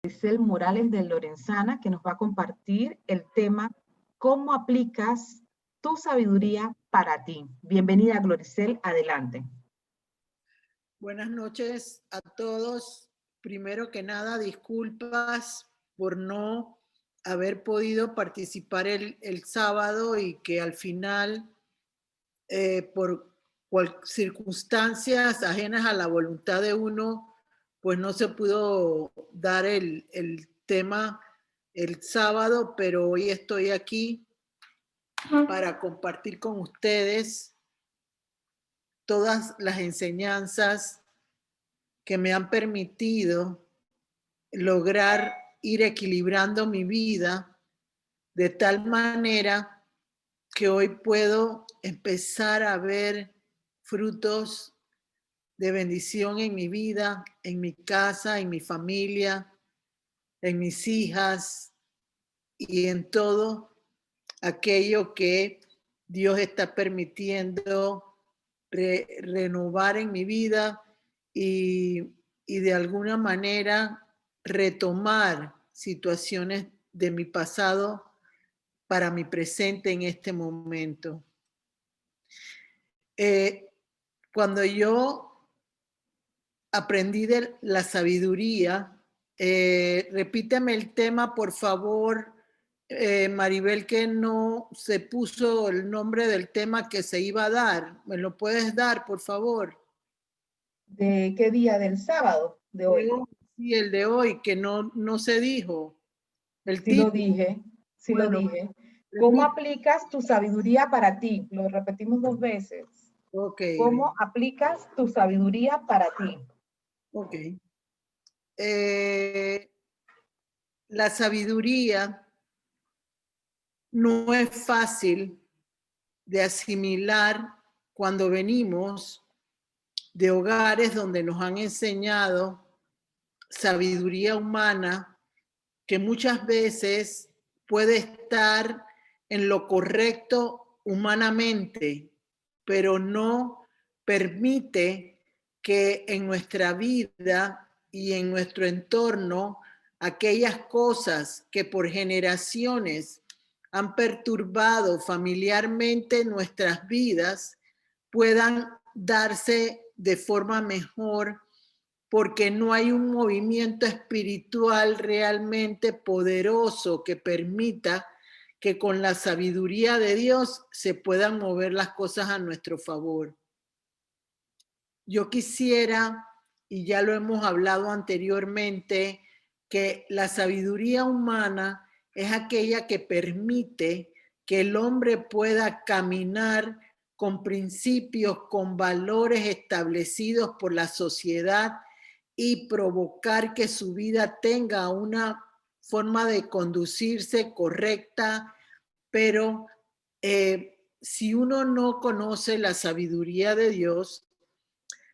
Gloricel Morales de Lorenzana, que nos va a compartir el tema ¿Cómo aplicas tu sabiduría para ti? Bienvenida, Gloricel, adelante. Buenas noches a todos. Primero que nada, disculpas por no haber podido participar el sábado y que al final, por circunstancias ajenas a la voluntad de uno, pues no se pudo dar el tema el sábado, pero hoy estoy aquí para compartir con ustedes todas las enseñanzas que me han permitido lograr ir equilibrando mi vida de tal manera que hoy puedo empezar a ver frutos de bendición en mi vida, en mi casa, en mi familia, en mis hijas y en todo aquello que Dios está permitiendo renovar en mi vida y de alguna manera retomar situaciones de mi pasado para mi presente en este momento. Cuando yo aprendí de la sabiduría, repíteme el tema, por favor, Maribel, que no se puso el nombre del tema que se iba a dar. ¿Me lo puedes dar, por favor? ¿De qué día? ¿Del sábado de hoy? Sí, el de hoy, que no se dijo. El Sí lo título. dije, sí lo Bueno, dije. ¿Cómo repite. aplicas tu sabiduría para ti? Lo repetimos 2 veces. Ok, ¿Cómo aplicas tu sabiduría para ti? ok. La sabiduría no es fácil de asimilar cuando venimos de hogares donde nos han enseñado sabiduría humana que muchas veces puede estar en lo correcto humanamente, pero no permite que en nuestra vida y en nuestro entorno aquellas cosas que por generaciones han perturbado familiarmente nuestras vidas puedan darse de forma mejor, porque no hay un movimiento espiritual realmente poderoso que permita que con la sabiduría de Dios se puedan mover las cosas a nuestro favor. Yo quisiera, y ya lo hemos hablado anteriormente, que la sabiduría humana es aquella que permite que el hombre pueda caminar con principios, con valores establecidos por la sociedad y provocar que su vida tenga una forma de conducirse correcta, pero si uno no conoce la sabiduría de Dios,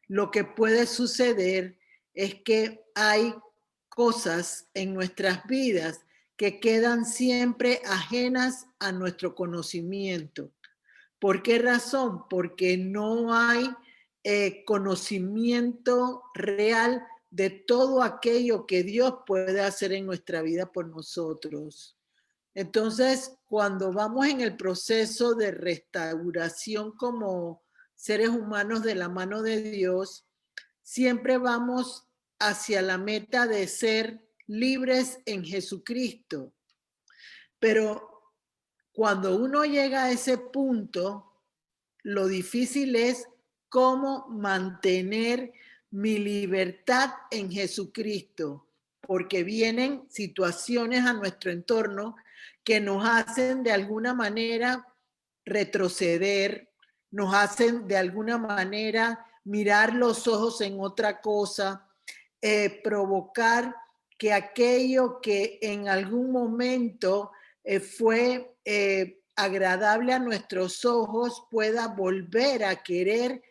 lo que puede suceder es que hay cosas en nuestras vidas que quedan siempre ajenas a nuestro conocimiento. ¿Por qué razón? Porque no hay conocimiento real de todo aquello que Dios puede hacer en nuestra vida por nosotros. Entonces, cuando vamos en el proceso de restauración como seres humanos de la mano de Dios, siempre vamos hacia la meta de ser libres en Jesucristo. Pero cuando uno llega a ese punto, lo difícil es cómo mantener mi libertad en Jesucristo, porque vienen situaciones a nuestro entorno que nos hacen de alguna manera retroceder, nos hacen de alguna manera mirar los ojos en otra cosa, provocar que aquello que en algún momento fue agradable a nuestros ojos pueda volver a querer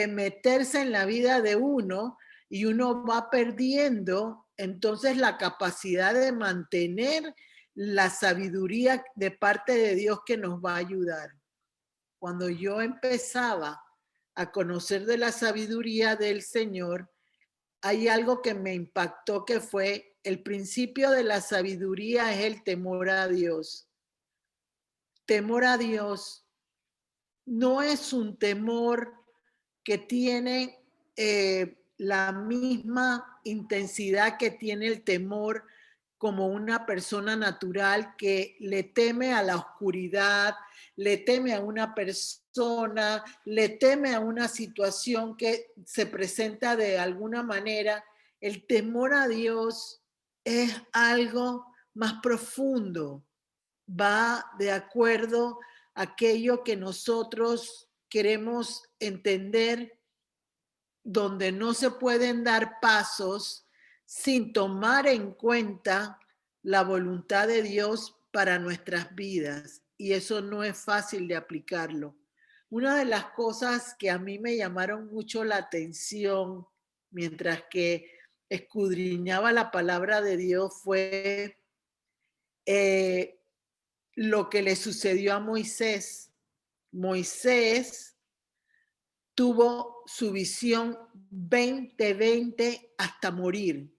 meterse en la vida de uno, y uno va perdiendo entonces la capacidad de mantener la sabiduría de parte de Dios que nos va a ayudar. Cuando yo empezaba a conocer de la sabiduría del Señor, hay algo que me impactó, que fue el principio de la sabiduría es el temor a Dios. Temor a Dios no es un temor que tiene la misma intensidad que tiene el temor como una persona natural que le teme a la oscuridad, le teme a una persona, le teme a una situación que se presenta de alguna manera. El temor a Dios es algo más profundo, va de acuerdo a aquello que nosotros queremos entender, donde no se pueden dar pasos sin tomar en cuenta la voluntad de Dios para nuestras vidas. Y eso no es fácil de aplicarlo. Una de las cosas que a mí me llamaron mucho la atención mientras que escudriñaba la palabra de Dios fue lo que le sucedió a Moisés. Moisés tuvo su visión 2020 hasta morir.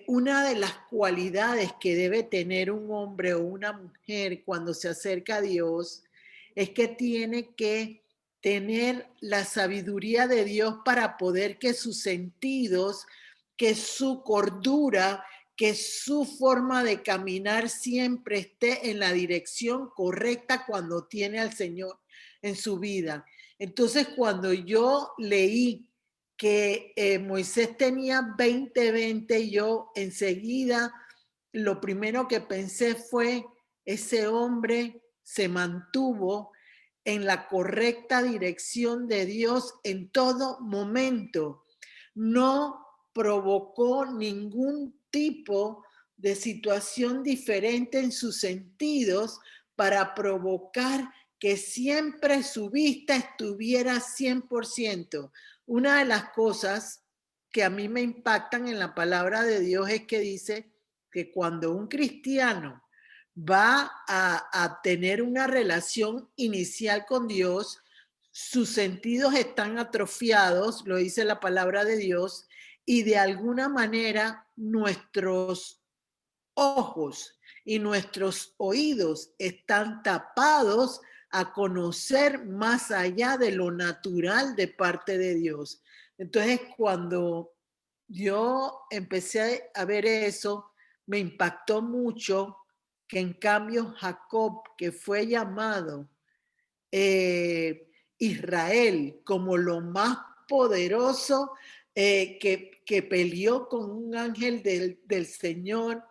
Una de las cualidades que debe tener un hombre o una mujer cuando se acerca a Dios es que tiene que tener la sabiduría de Dios para poder que sus sentidos, que su cordura, que su forma de caminar siempre esté en la dirección correcta cuando tiene al Señor en su vida. Entonces, cuando yo leí que Moisés tenía 20, yo enseguida lo primero que pensé fue, ese hombre se mantuvo en la correcta dirección de Dios en todo momento. No provocó ningún tipo de situación diferente en sus sentidos para provocar que siempre su vista estuviera 100%. Una de las cosas que a mí me impactan en la palabra de Dios es que dice que cuando un cristiano va a tener una relación inicial con Dios, sus sentidos están atrofiados, lo dice la palabra de Dios, y de alguna manera nuestros ojos y nuestros oídos están tapados a conocer más allá de lo natural de parte de Dios. Entonces, cuando yo empecé a ver eso, me impactó mucho que en cambio Jacob, que fue llamado Israel como lo más poderoso, que peleó con un ángel del Señor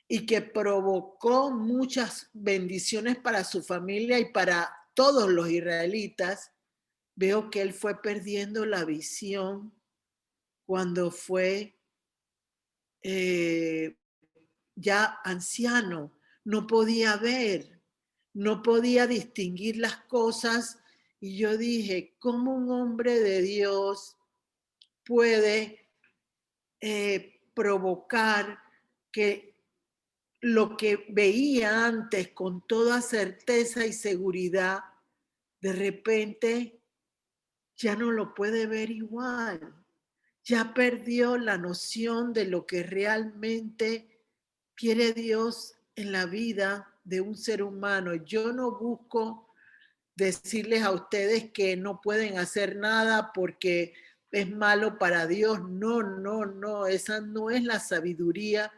y que provocó muchas bendiciones para su familia y para todos los israelitas, veo que él fue perdiendo la visión cuando fue ya anciano, no podía ver, no podía distinguir las cosas. Y yo dije, ¿cómo un hombre de Dios puede provocar que lo que veía antes con toda certeza y seguridad, de repente ya no lo puede ver igual? Ya perdió la noción de lo que realmente quiere Dios en la vida de un ser humano. Yo no busco decirles a ustedes que no pueden hacer nada porque es malo para Dios. No, no, no. Esa no es la sabiduría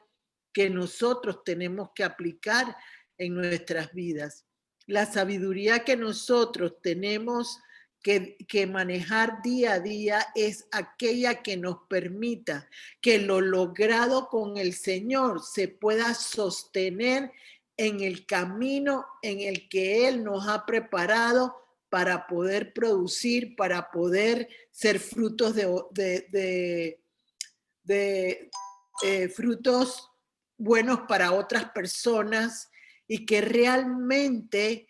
que nosotros tenemos que aplicar en nuestras vidas. La sabiduría que nosotros tenemos que manejar día a día es aquella que nos permita que lo logrado con el Señor se pueda sostener en el camino en el que Él nos ha preparado para poder producir, para poder ser frutos de frutos buenos para otras personas, y que realmente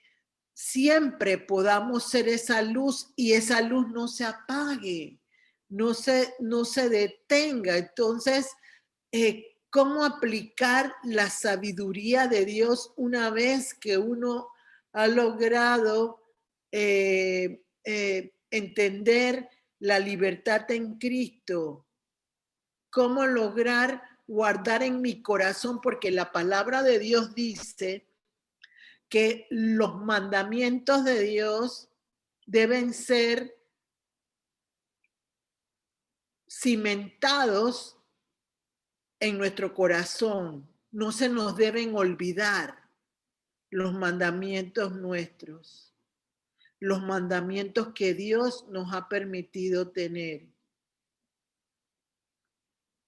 siempre podamos ser esa luz y esa luz no se apague, no se detenga. Entonces, ¿cómo aplicar la sabiduría de Dios una vez que uno ha logrado entender la libertad en Cristo? cómo lograr guardar en mi corazón, porque la palabra de Dios dice que los mandamientos de Dios deben ser cimentados en nuestro corazón. No se nos deben olvidar los mandamientos nuestros, los mandamientos que Dios nos ha permitido tener.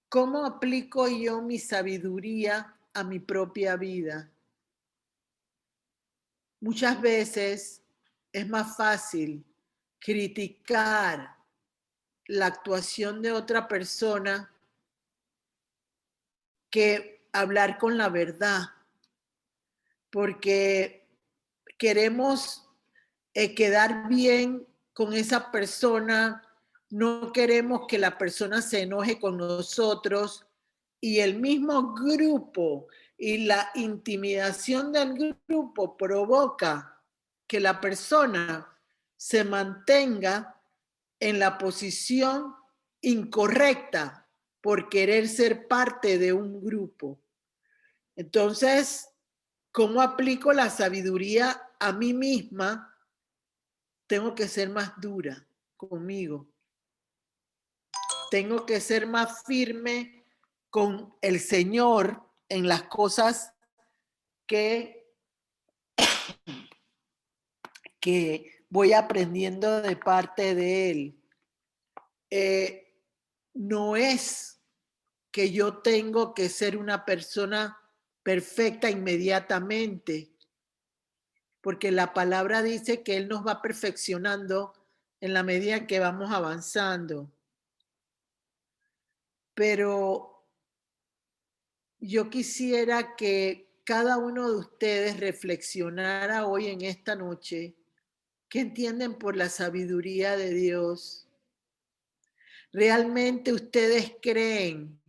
¿Cómo aplico yo mi sabiduría a mi propia vida? Muchas veces es más fácil criticar la actuación de otra persona que hablar con la verdad, porque queremos quedar bien con esa persona, no queremos que la persona se enoje con nosotros, y el mismo grupo y la intimidación del grupo provoca que la persona se mantenga en la posición incorrecta por querer ser parte de un grupo. Entonces, ¿cómo aplico la sabiduría a mí misma? Tengo que ser más dura conmigo. Tengo que ser más firme con el Señor en las cosas que voy aprendiendo de parte de Él. No es que yo tengo que ser una persona perfecta inmediatamente, porque la palabra dice que Él nos va perfeccionando en la medida en que vamos avanzando. Pero yo quisiera que cada uno de ustedes reflexionara hoy en esta noche qué entienden por la sabiduría de Dios. ¿Realmente ustedes creen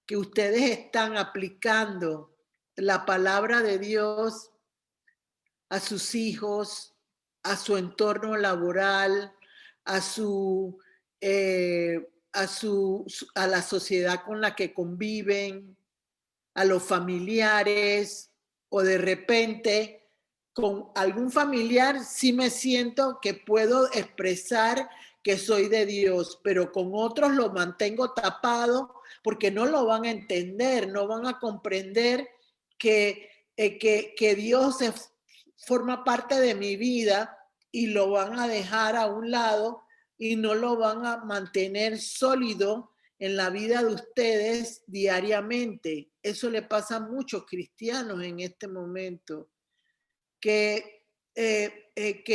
que ustedes están aplicando la palabra de Dios a sus hijos, a su entorno laboral, a la sociedad con la que conviven, a los familiares, o de repente con algún familiar sí me siento que puedo expresar que soy de Dios, pero con otros lo mantengo tapado porque no lo van a entender, no van a comprender que Dios forma parte de mi vida, y lo van a dejar a un lado y no lo van a mantener sólido en la vida de ustedes diariamente. Eso le pasa a muchos cristianos en este momento, que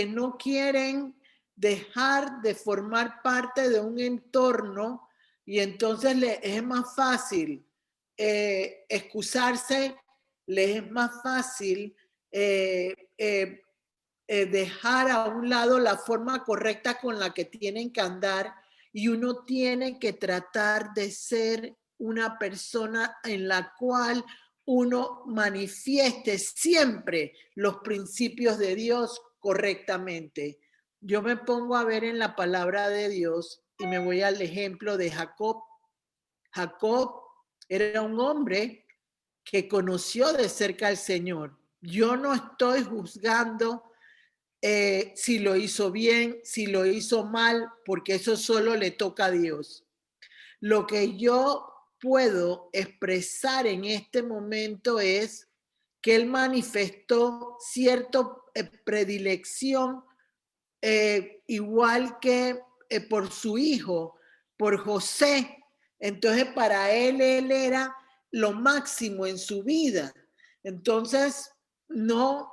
no quieren dejar de formar parte de un entorno, y entonces les es más fácil excusarse, les es más fácil dejar a un lado la forma correcta con la que tienen que andar, y uno tiene que tratar de ser una persona en la cual uno manifieste siempre los principios de Dios correctamente. Yo me pongo a ver en la palabra de Dios y me voy al ejemplo de Jacob. Jacob era un hombre que conoció de cerca al Señor. Yo no estoy juzgando si lo hizo bien, si lo hizo mal, porque eso solo le toca a Dios. Lo que yo puedo expresar en este momento es que él manifestó cierta predilección, igual que por su hijo, por José. Entonces para él era lo máximo en su vida. Entonces no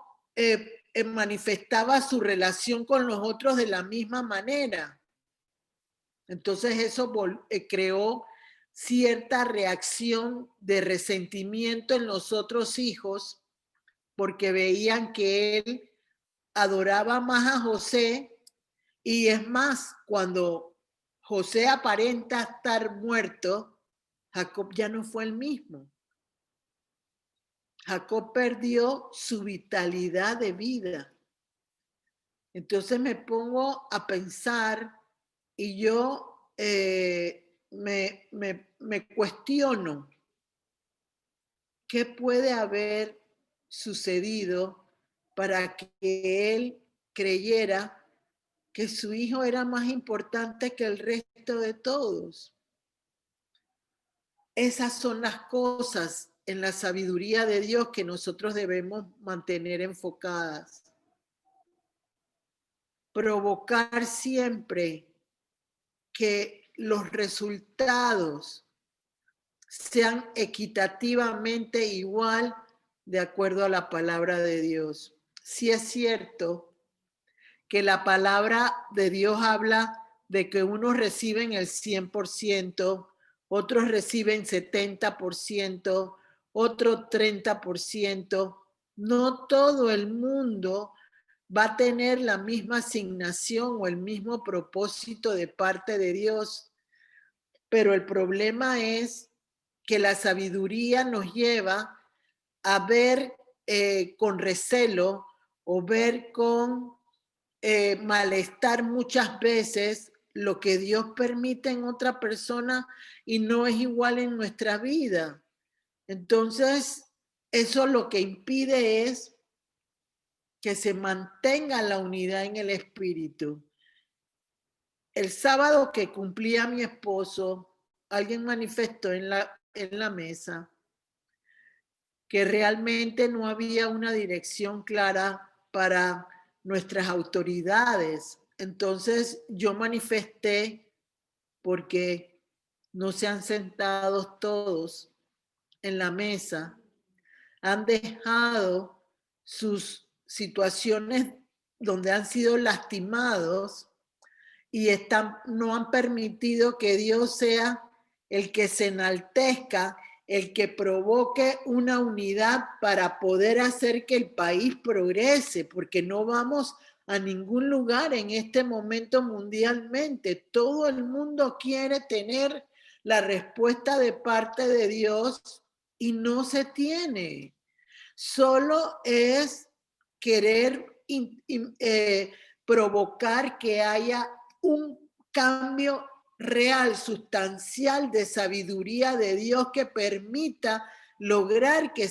manifestaba su relación con los otros de la misma manera. Entonces eso creó cierta reacción de resentimiento en los otros hijos, porque veían que él adoraba más a José, y es más, cuando José aparenta estar muerto, Jacob ya no fue el mismo. Jacob perdió su vitalidad de vida. Entonces me pongo a pensar, y yo me cuestiono qué puede haber sucedido para que él creyera que su hijo era más importante que el resto de todos. Esas son las cosas en la sabiduría de Dios que nosotros debemos mantener enfocadas. Provocar siempre que los resultados sean equitativamente igual de acuerdo a la palabra de Dios. Sí es cierto que la palabra de Dios habla de que unos reciben el 100%, otros reciben 70%, otro 30%. No todo el mundo va a tener la misma asignación o el mismo propósito de parte de Dios. Pero el problema es que la sabiduría nos lleva a ver con recelo o ver con malestar muchas veces lo que Dios permite en otra persona y no es igual en nuestra vida. Entonces, eso lo que impide es que se mantenga la unidad en el espíritu. El sábado que cumplía mi esposo, alguien manifestó en la mesa que realmente no había una dirección clara para nuestras autoridades. Entonces yo manifesté porque no se han sentado todos en la mesa, han dejado sus situaciones donde han sido lastimados y no han permitido que Dios sea el que se enaltezca, el que provoque una unidad para poder hacer que el país progrese, porque no vamos a ningún lugar en este momento mundialmente. Todo el mundo quiere tener la respuesta de parte de Dios y no se tiene. Solo es querer provocar que haya un cambio real, sustancial de sabiduría de Dios que permita lograr que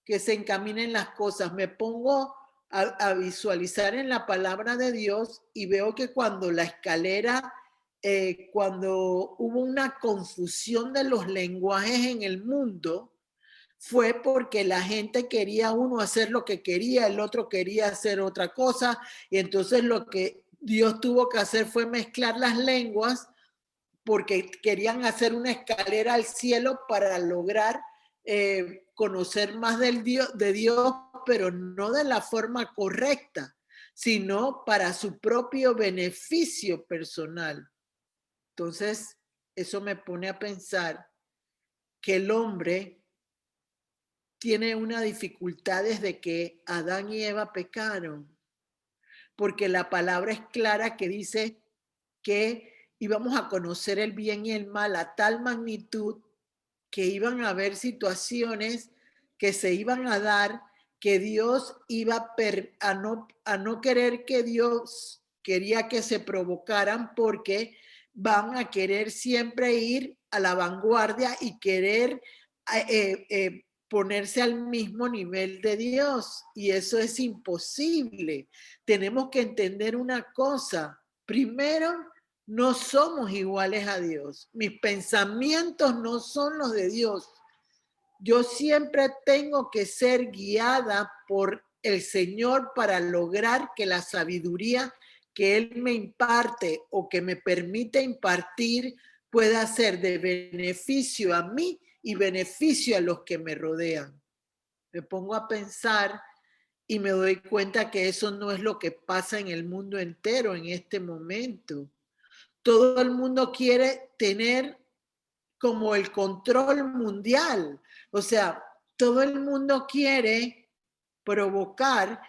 que se encaminen las cosas. Me pongo a visualizar en la palabra de Dios y veo que cuando la escalera, cuando hubo una confusión de los lenguajes en el mundo, fue porque la gente quería uno hacer lo que quería, el otro quería hacer otra cosa, y entonces lo que Dios tuvo que hacer fue mezclar las lenguas porque querían hacer una escalera al cielo para lograr conocer más de Dios, pero no de la forma correcta, sino para su propio beneficio personal. Entonces, eso me pone a pensar que el hombre tiene una dificultad desde que Adán y Eva pecaron, porque la palabra es clara que dice que íbamos a conocer el bien y el mal a tal magnitud que iban a haber situaciones que se iban a dar que Dios iba a no querer que Dios quería que se provocaran, porque van a querer siempre ir a la vanguardia y querer ponerse al mismo nivel de Dios, y eso es imposible. Tenemos que entender una cosa. Primero, no somos iguales a Dios. Mis pensamientos no son los de Dios. Yo siempre tengo que ser guiada por el Señor para lograr que la sabiduría que Él me imparte o que me permite impartir pueda ser de beneficio a mí y beneficio a los que me rodean. Me pongo a pensar y me doy cuenta que eso no es lo que pasa en el mundo entero en este momento. Todo el mundo quiere tener como el control mundial. O sea, todo el mundo quiere provocar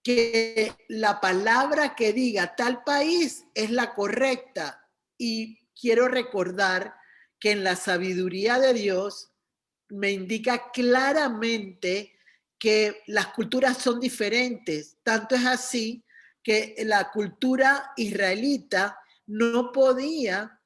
que la palabra que diga tal país es la correcta. Y quiero recordar que en la sabiduría de Dios me indica claramente que las culturas son diferentes. Tanto es así que la cultura israelita no podía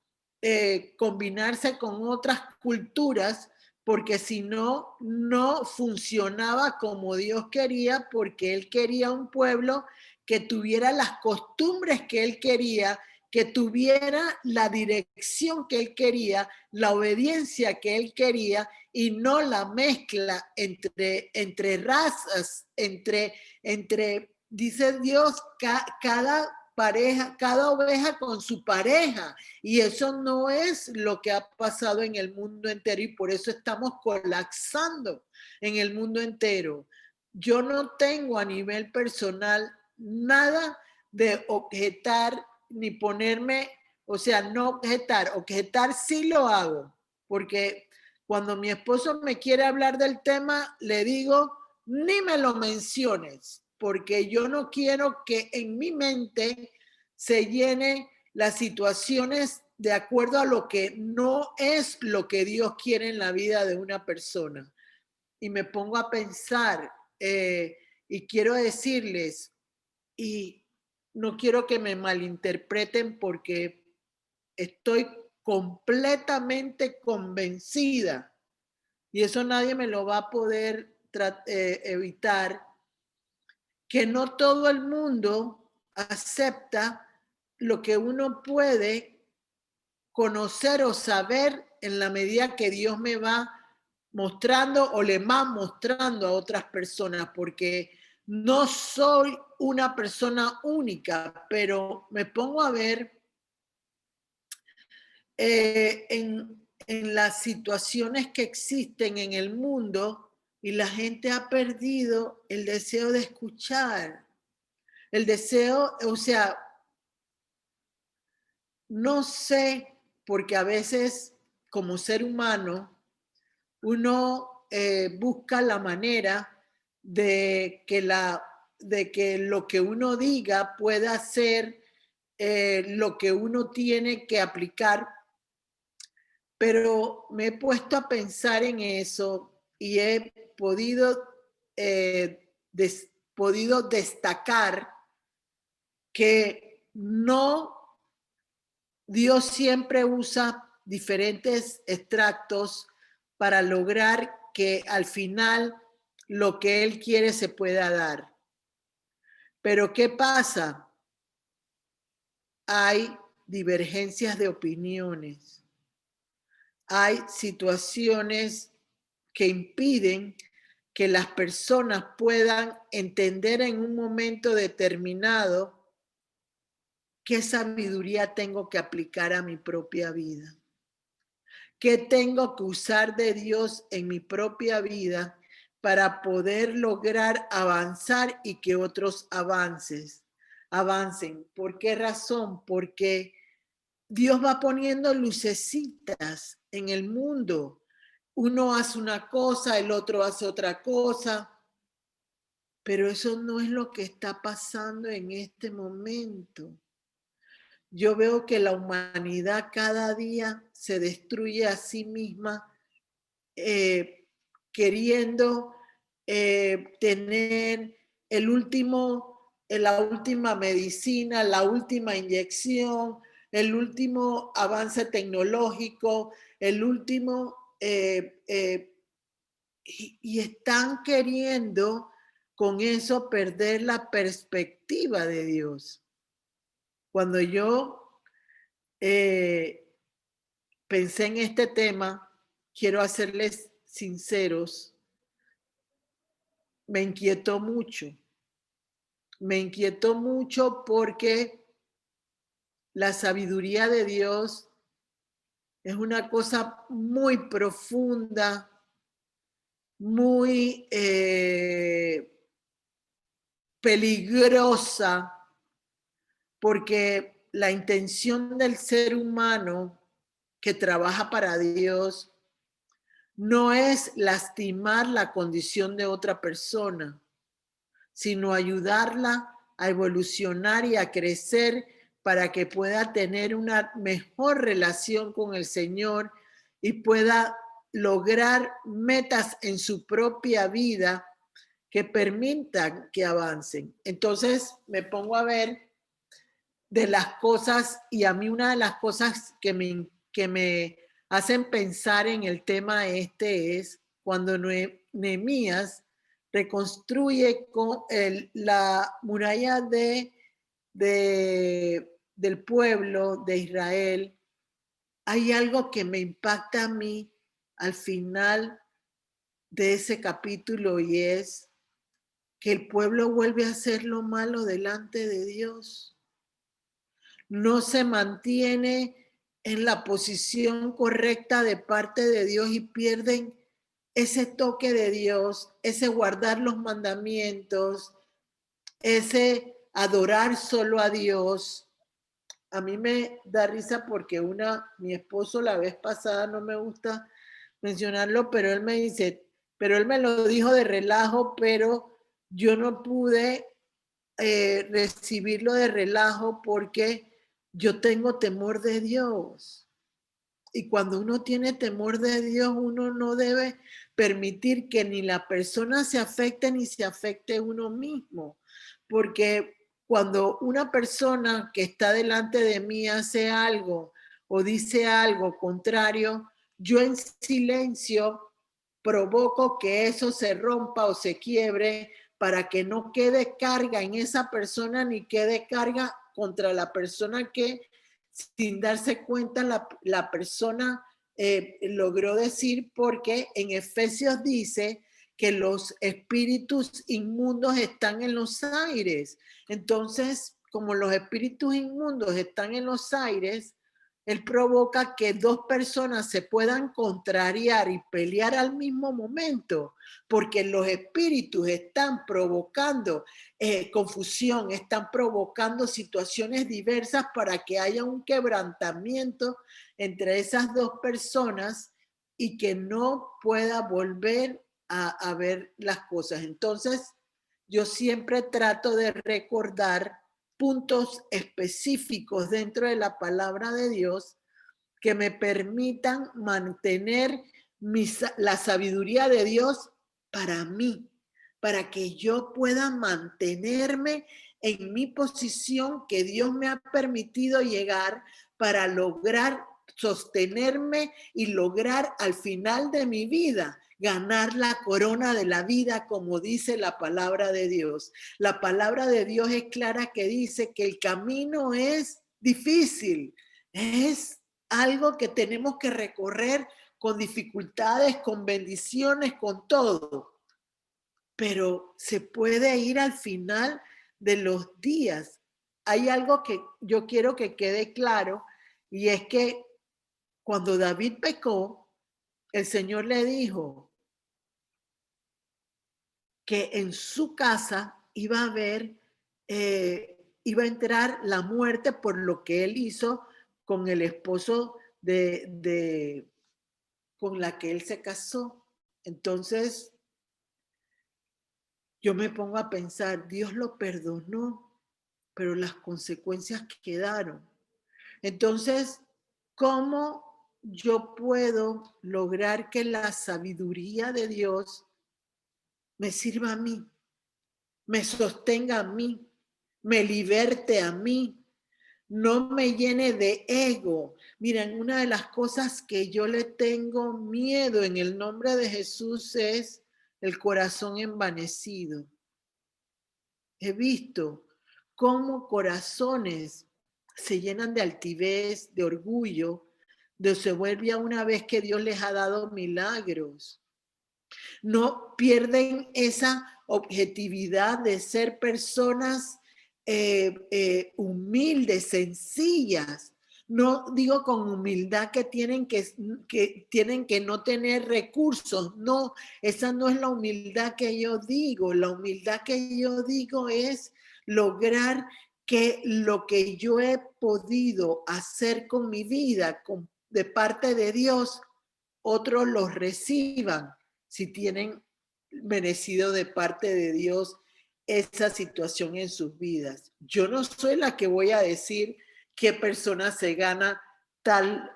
combinarse con otras culturas, porque si no, no funcionaba como Dios quería, porque Él quería un pueblo que tuviera las costumbres que Él quería, que tuviera la dirección que Él quería, la obediencia que Él quería, y no la mezcla entre razas, dice Dios, cada pareja, cada oveja con su pareja. Y eso no es lo que ha pasado en el mundo entero, y por eso estamos colapsando en el mundo entero. Yo no tengo a nivel personal nada de objetar ni ponerme, o sea, no objetar sí lo hago, porque cuando mi esposo me quiere hablar del tema, le digo, ni me lo menciones, porque yo no quiero que en mi mente se llenen las situaciones de acuerdo a lo que no es lo que Dios quiere en la vida de una persona. Y me pongo a pensar, y quiero decirles, y no quiero que me malinterpreten porque estoy completamente convencida, y eso nadie me lo va a poder evitar, que no todo el mundo acepta lo que uno puede conocer o saber en la medida que Dios me va mostrando o le va mostrando a otras personas, porque no soy una persona única, pero me pongo a ver en las situaciones que existen en el mundo, y la gente ha perdido el deseo de escuchar, el deseo, o sea, no sé, porque a veces como ser humano uno busca la manera de que lo que uno diga pueda ser lo que uno tiene que aplicar, pero me he puesto a pensar en eso y he podido, podido destacar que no, Dios siempre usa diferentes extractos para lograr que al final lo que Él quiere se pueda dar. Pero ¿qué pasa? Hay divergencias de opiniones. Hay situaciones que impiden que las personas puedan entender en un momento determinado qué sabiduría tengo que aplicar a mi propia vida, qué tengo que usar de Dios en mi propia vida para poder lograr avanzar y que otros avancen. ¿Por qué razón? Porque Dios va poniendo lucecitas en el mundo. Uno hace una cosa, el otro hace otra cosa, pero eso no es lo que está pasando en este momento. Yo veo que la humanidad cada día se destruye a sí misma, queriendo tener la última medicina, la última inyección, el último avance tecnológico, el último, y están queriendo con eso perder la perspectiva de Dios. Cuando yo pensé en este tema, quiero hacerles sinceros, me inquietó mucho. Me inquietó mucho porque la sabiduría de Dios es una cosa muy profunda, muy peligrosa, porque la intención del ser humano que trabaja para Dios no es lastimar la condición de otra persona, sino ayudarla a evolucionar y a crecer para que pueda tener una mejor relación con el Señor y pueda lograr metas en su propia vida que permitan que avancen. Entonces me pongo a ver de las cosas, y a mí una de las cosas que me hacen pensar en el tema es cuando Nehemías reconstruye la muralla del pueblo de Israel. Hay algo que me impacta a mí al final de ese capítulo, y es que el pueblo vuelve a hacer lo malo delante de Dios. No se mantiene en la posición correcta de parte de Dios y pierden ese toque de Dios, ese guardar los mandamientos, ese adorar solo a Dios. A mí me da risa porque mi esposo la vez pasada, no me gusta mencionarlo, pero él me dice, pero él me lo dijo de relajo, pero yo no pude recibirlo de relajo porque yo tengo temor de Dios. Y cuando uno tiene temor de Dios, uno no debe permitir que ni la persona se afecte ni se afecte uno mismo. Porque cuando una persona que está delante de mí hace algo o dice algo contrario, yo en silencio provoco que eso se rompa o se quiebre para que no quede carga en esa persona ni quede carga contra la persona que sin darse cuenta la persona logró decir, porque en Efesios dice que los espíritus inmundos están en los aires. Entonces, como los espíritus inmundos están en los aires, él provoca que dos personas se puedan contrariar y pelear al mismo momento, porque los espíritus están provocando confusión, están provocando situaciones diversas para que haya un quebrantamiento entre esas dos personas y que no pueda volver a ver las cosas. Entonces, yo siempre trato de recordar puntos específicos dentro de la palabra de Dios que me permitan mantener la sabiduría de Dios para mí, para que yo pueda mantenerme en mi posición que Dios me ha permitido llegar para lograr sostenerme y lograr al final de mi vida ganar la corona de la vida, como dice la palabra de Dios. La palabra de Dios es clara, que dice que el camino es difícil, es algo que tenemos que recorrer con dificultades, con bendiciones, con todo. Pero se puede ir al final de los días. Hay algo que yo quiero que quede claro, y es que cuando David pecó, el Señor le dijo que en su casa iba a entrar la muerte por lo que él hizo con el esposo con la que él se casó. Entonces, yo me pongo a pensar, Dios lo perdonó, pero las consecuencias quedaron. Entonces, ¿cómo yo puedo lograr que la sabiduría de Dios me sirva a mí, me sostenga a mí, me liberte a mí, no me llene de ego? Miren, una de las cosas que yo le tengo miedo en el nombre de Jesús es el corazón envanecido. He visto cómo corazones se llenan de altivez, de orgullo, de soberbia una vez que Dios les ha dado milagros. No pierden esa objetividad de ser personas humildes, sencillas. No digo con humildad que tienen que no tener recursos. No, esa no es la humildad que yo digo. La humildad que yo digo es lograr que lo que yo he podido hacer con mi vida, de parte de Dios, otros los reciban, si tienen merecido de parte de Dios esa situación en sus vidas. Yo no soy la que voy a decir qué persona se gana tal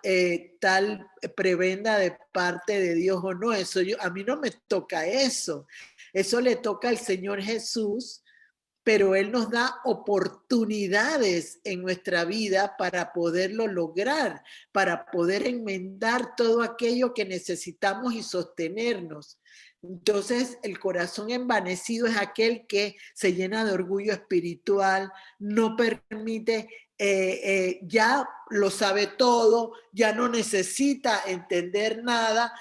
prebenda de parte de Dios o no. A mí no me toca eso. Eso le toca al Señor Jesús, pero Él nos da oportunidades en nuestra vida para poderlo lograr, para poder enmendar todo aquello que necesitamos y sostenernos. Entonces, el corazón envanecido es aquel que se llena de orgullo espiritual, no permite, ya lo sabe todo, ya no necesita entender nada,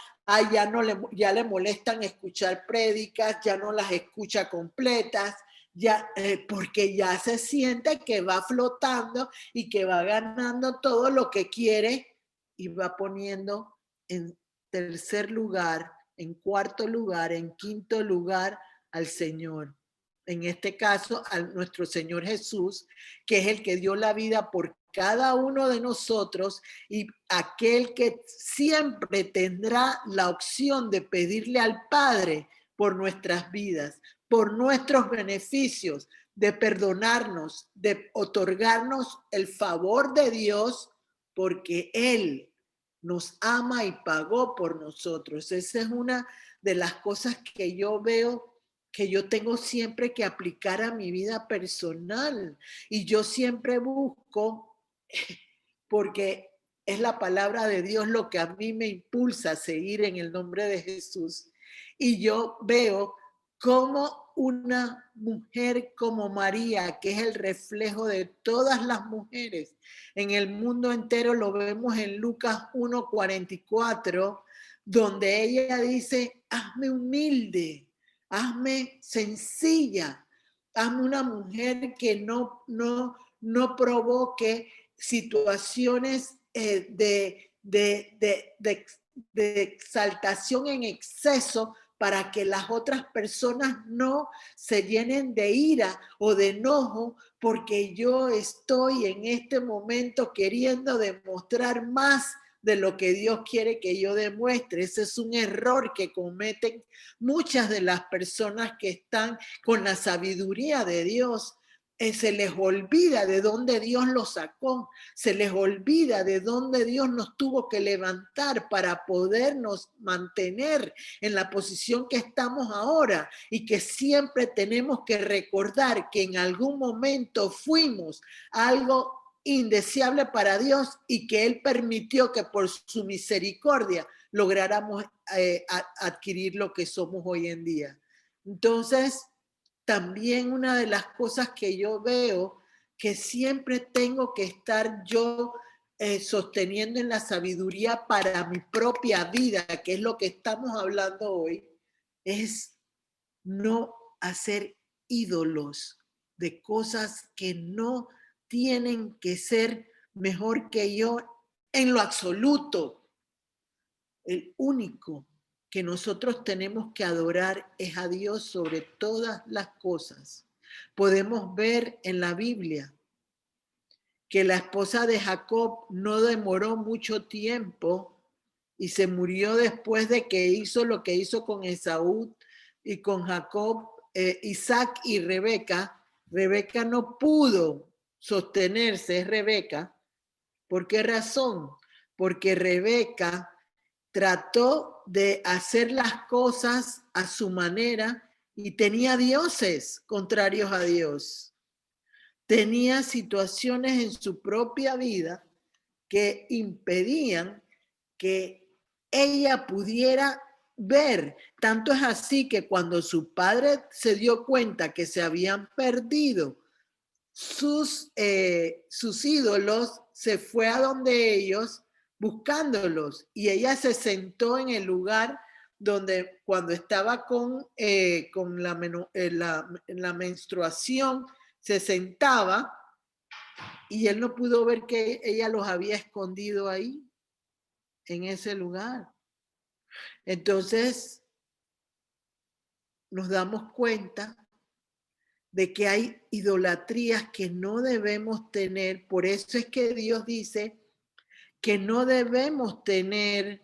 ya le molestan escuchar prédicas, ya no las escucha completas, ya, porque ya se siente que va flotando y que va ganando todo lo que quiere y va poniendo en tercer lugar, en cuarto lugar, en quinto lugar al Señor. En este caso, a nuestro Señor Jesús, que es el que dio la vida por cada uno de nosotros y aquel que siempre tendrá la opción de pedirle al Padre por nuestras vidas, por nuestros beneficios, de perdonarnos, de otorgarnos el favor de Dios, porque Él nos ama y pagó por nosotros. Esa es una de las cosas que yo veo que yo tengo siempre que aplicar a mi vida personal. Y yo siempre busco, porque es la palabra de Dios lo que a mí me impulsa a seguir en el nombre de Jesús. Y yo veo cómo una mujer como María, que es el reflejo de todas las mujeres en el mundo entero, lo vemos en Lucas 1:44, donde ella dice, hazme humilde, hazme sencilla, hazme una mujer que no provoque situaciones de exaltación en exceso, para que las otras personas no se llenen de ira o de enojo, porque yo estoy en este momento queriendo demostrar más de lo que Dios quiere que yo demuestre. Ese es un error que cometen muchas de las personas que están con la sabiduría de Dios. Se les olvida de dónde Dios los sacó, se les olvida de dónde Dios nos tuvo que levantar para podernos mantener en la posición que estamos ahora, y que siempre tenemos que recordar que en algún momento fuimos algo indeseable para Dios y que Él permitió que por su misericordia lográramos adquirir lo que somos hoy en día. Entonces, también una de las cosas que yo veo que siempre tengo que estar yo sosteniendo en la sabiduría para mi propia vida, que es lo que estamos hablando hoy, es no hacer ídolos de cosas que no tienen que ser mejor que yo en lo absoluto. El único que nosotros tenemos que adorar es a Dios sobre todas las cosas. Podemos ver en la Biblia que la esposa de Jacob no demoró mucho tiempo y se murió después de que hizo lo que hizo con Esaú y con Jacob, Isaac y Rebeca. Rebeca no pudo sostenerse, es Rebeca. ¿Por qué razón? Porque Rebeca trató de hacer las cosas a su manera y tenía dioses contrarios a Dios. Tenía situaciones en su propia vida que impedían que ella pudiera ver. Tanto es así que cuando su padre se dio cuenta que se habían perdido sus ídolos, se fue a donde ellos buscándolos, y ella se sentó en el lugar donde cuando estaba con la menstruación se sentaba, y él no pudo ver que ella los había escondido ahí, en ese lugar. Entonces nos damos cuenta de que hay idolatrías que no debemos tener. Por eso es que Dios dice que no debemos tener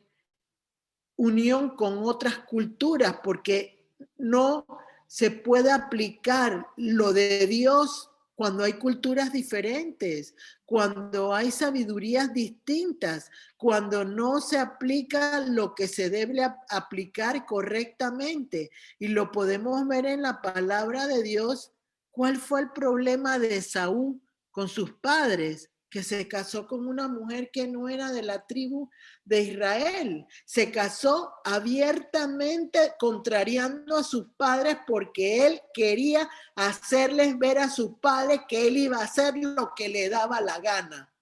unión con otras culturas, porque no se puede aplicar lo de Dios cuando hay culturas diferentes, cuando hay sabidurías distintas, cuando no se aplica lo que se debe aplicar correctamente. Y lo podemos ver en la palabra de Dios ¿Cuál fue el problema de Esaú con sus padres? Que se casó con una mujer que no era de la tribu de Israel. Se casó abiertamente contrariando a sus padres porque él quería hacerles ver a sus padres que él iba a hacer lo que le daba la gana.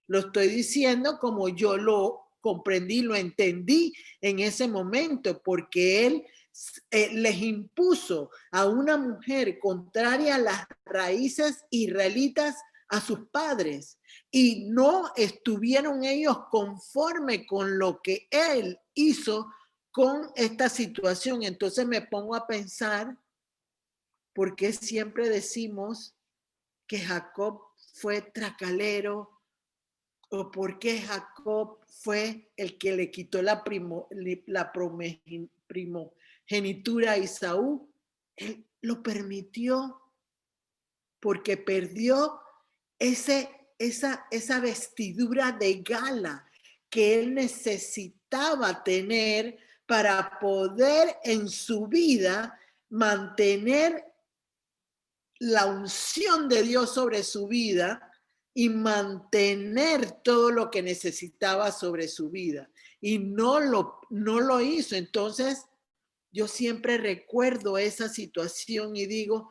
Lo estoy diciendo como yo lo comprendí, lo entendí en ese momento, porque él les impuso a una mujer contraria a las raíces israelitas a sus padres y no estuvieron ellos conforme con lo que él hizo con esta situación. Entonces me pongo a pensar por qué siempre decimos que Jacob fue tracalero, o por qué Jacob fue el que le quitó la primogenitura a Esaú. Él lo permitió porque perdió esa vestidura de gala que él necesitaba tener para poder en su vida mantener la unción de Dios sobre su vida y mantener todo lo que necesitaba sobre su vida. Y no lo hizo. Entonces, yo siempre recuerdo esa situación y digo,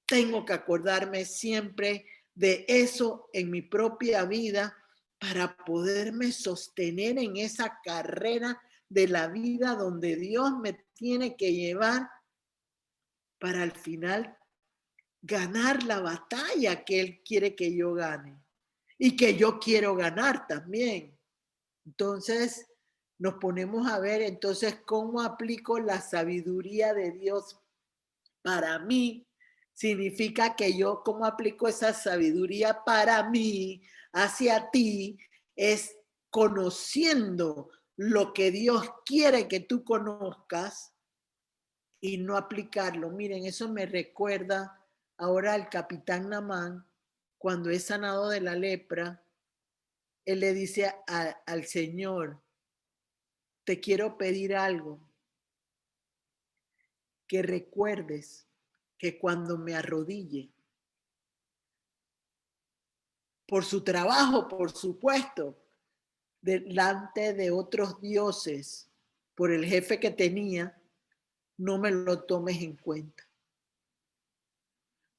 tengo que acordarme siempre de eso en mi propia vida para poderme sostener en esa carrera de la vida donde Dios me tiene que llevar para al final ganar la batalla que Él quiere que yo gane y que yo quiero ganar también. Entonces, nos ponemos a ver entonces cómo aplico la sabiduría de Dios para mí. Significa que yo, cómo aplico esa sabiduría para mí, hacia ti, es conociendo lo que Dios quiere que tú conozcas y no aplicarlo. Miren, eso me recuerda ahora al capitán Namán, cuando es sanado de la lepra, él le dice al Señor, te quiero pedir algo, que recuerdes que cuando me arrodille, por su trabajo, por supuesto, delante de otros dioses, por el jefe que tenía, no me lo tomes en cuenta.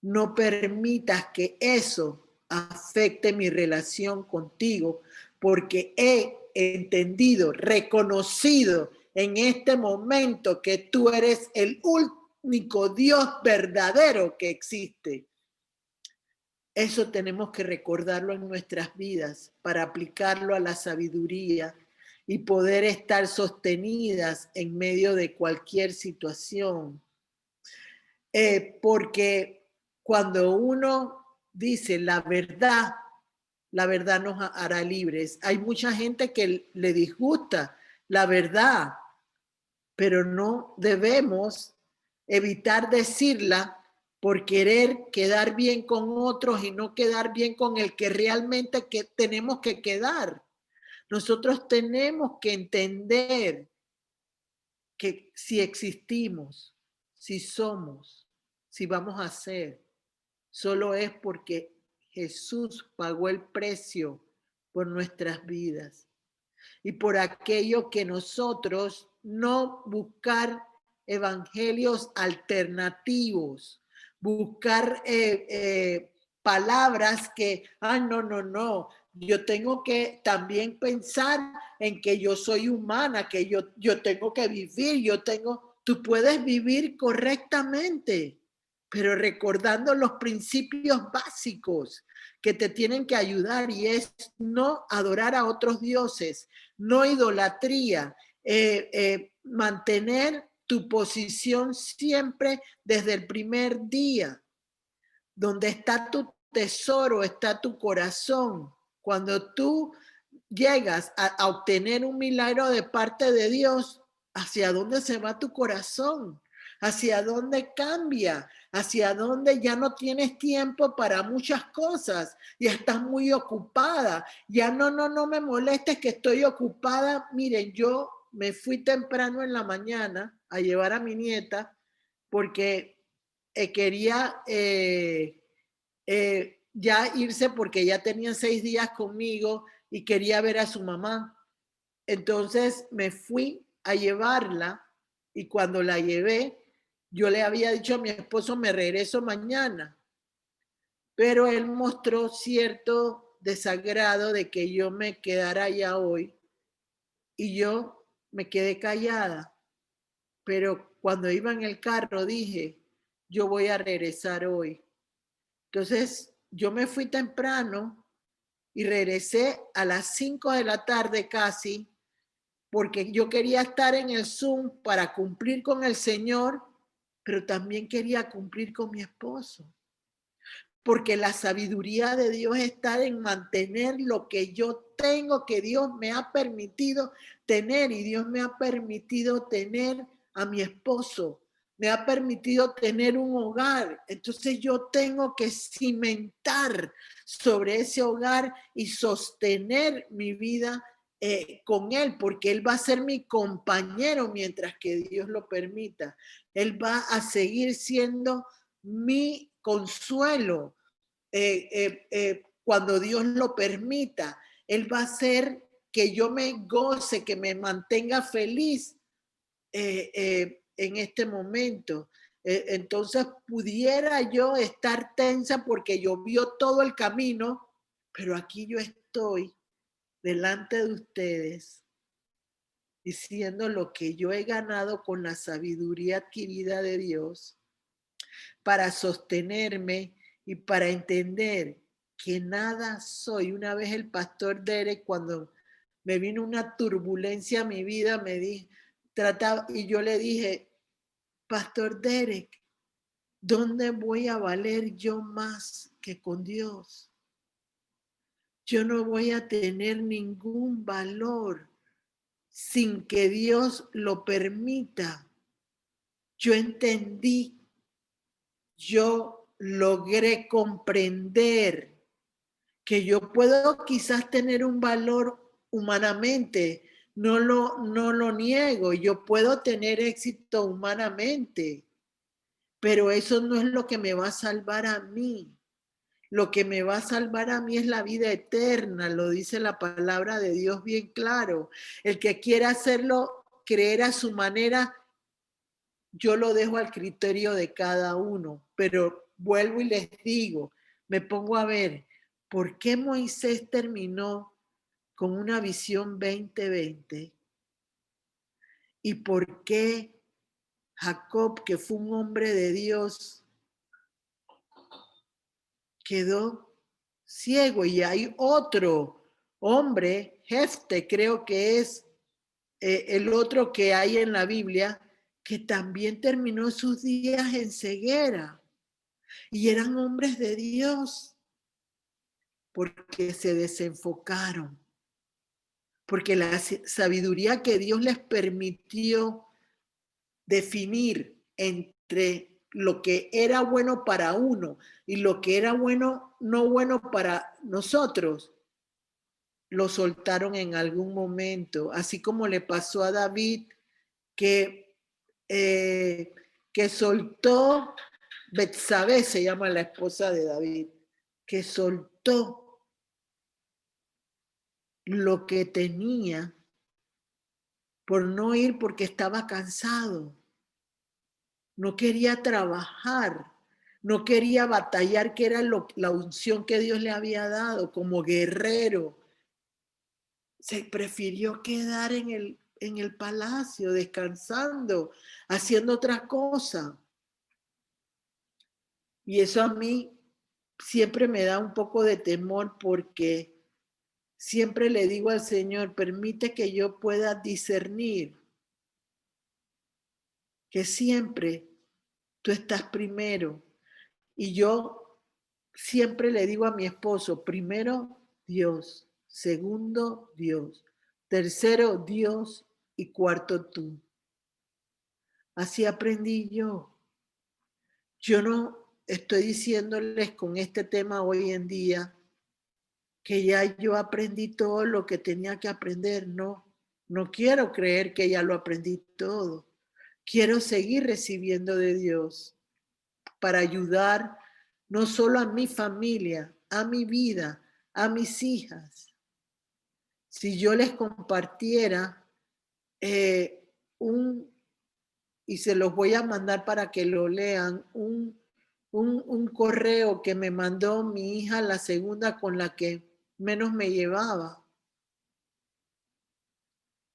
No permitas que eso afecte mi relación contigo, porque he entendido, reconocido en este momento que tú eres el único Dios verdadero que existe. Eso tenemos que recordarlo en nuestras vidas para aplicarlo a la sabiduría y poder estar sostenidas en medio de cualquier situación. Porque cuando uno dice la verdad nos hará libres. Hay mucha gente que le disgusta la verdad, pero no debemos evitar decirla por querer quedar bien con otros y no quedar bien con el que realmente que tenemos que quedar. Nosotros tenemos que entender que si existimos, si somos, si vamos a ser, solo es porque Jesús pagó el precio por nuestras vidas y por aquello que nosotros no buscar evangelios alternativos, buscar palabras que, no, yo tengo que también pensar en que yo soy humana, que yo tengo que vivir, tú puedes vivir correctamente, pero recordando los principios básicos que te tienen que ayudar y es no adorar a otros dioses, no idolatría, mantener tu posición siempre desde el primer día. Donde está tu tesoro, está tu corazón. Cuando tú llegas a obtener un milagro de parte de Dios, ¿hacia dónde se va tu corazón? ¿Hacia dónde cambia? ¿Hacia dónde ya no tienes tiempo para muchas cosas? Ya estás muy ocupada. Ya no me molestes que estoy ocupada. Miren, yo me fui temprano en la mañana a llevar a mi nieta porque quería ya irse porque ya tenía 6 días conmigo y quería ver a su mamá. Entonces me fui a llevarla y cuando la llevé, yo le había dicho a mi esposo, me regreso mañana, pero él mostró cierto desagrado de que yo me quedara allá hoy y yo me quedé callada, pero cuando iba en el carro dije, yo voy a regresar hoy. Entonces yo me fui temprano y regresé a las 5 de la tarde casi, porque yo quería estar en el Zoom para cumplir con el Señor, pero también quería cumplir con mi esposo. Porque la sabiduría de Dios está en mantener lo que yo tengo, que Dios me ha permitido tener, y Dios me ha permitido tener a mi esposo, me ha permitido tener un hogar. Entonces yo tengo que cimentar sobre ese hogar y sostener mi vida con él, porque él va a ser mi compañero mientras que Dios lo permita. Él va a seguir siendo mi consuelo cuando Dios lo permita. Él va a hacer que yo me goce, que me mantenga feliz en este momento. Entonces pudiera yo estar tensa porque llovió todo el camino, pero aquí yo estoy delante de ustedes diciendo lo que yo he ganado con la sabiduría adquirida de Dios para sostenerme y para entender que nada soy. Una vez el pastor Derek, cuando me vino una turbulencia a mi vida, me dijo, y yo le dije, pastor Derek, ¿dónde voy a valer yo más que con Dios? Yo no voy a tener ningún valor sin que Dios lo permita. Yo entendí, yo logré comprender que yo puedo quizás tener un valor humanamente, no lo niego, yo puedo tener éxito humanamente, pero eso no es lo que me va a salvar a mí. Lo que me va a salvar a mí es la vida eterna, lo dice la palabra de Dios bien claro. El que quiera hacerlo, creer a su manera, yo lo dejo al criterio de cada uno, pero vuelvo y les digo, me pongo a ver, ¿por qué Moisés terminó con una visión 2020? ¿Y por qué Jacob, que fue un hombre de Dios, quedó ciego? Y hay otro hombre, Jefte, creo que es el otro que hay en la Biblia, que también terminó sus días en ceguera. Y eran hombres de Dios porque se desenfocaron, porque la sabiduría que Dios les permitió definir entre lo que era bueno para uno y lo que era bueno, no bueno para nosotros, lo soltaron en algún momento, así como le pasó a David, que soltó, Betsabé se llama la esposa de David, que soltó lo que tenía por no ir porque estaba cansado. No quería trabajar, no quería batallar, que era la unción que Dios le había dado como guerrero. Se prefirió quedar en el palacio, descansando, haciendo otra cosa. Y eso a mí siempre me da un poco de temor, porque siempre le digo al Señor, permite que yo pueda discernir que siempre tú estás primero. Y yo siempre le digo a mi esposo, primero Dios, segundo Dios, tercero Dios y cuarto tú. Así aprendí yo. Yo no estoy diciéndoles con este tema hoy en día que ya yo aprendí todo lo que tenía que aprender. No quiero creer que ya lo aprendí todo. Quiero seguir recibiendo de Dios. para ayudar no solo a mi familia, a mi vida, a mis hijas. Si yo les compartiera y se los voy a mandar para que lo lean, un correo que me mandó mi hija, la segunda con la que menos me llevaba.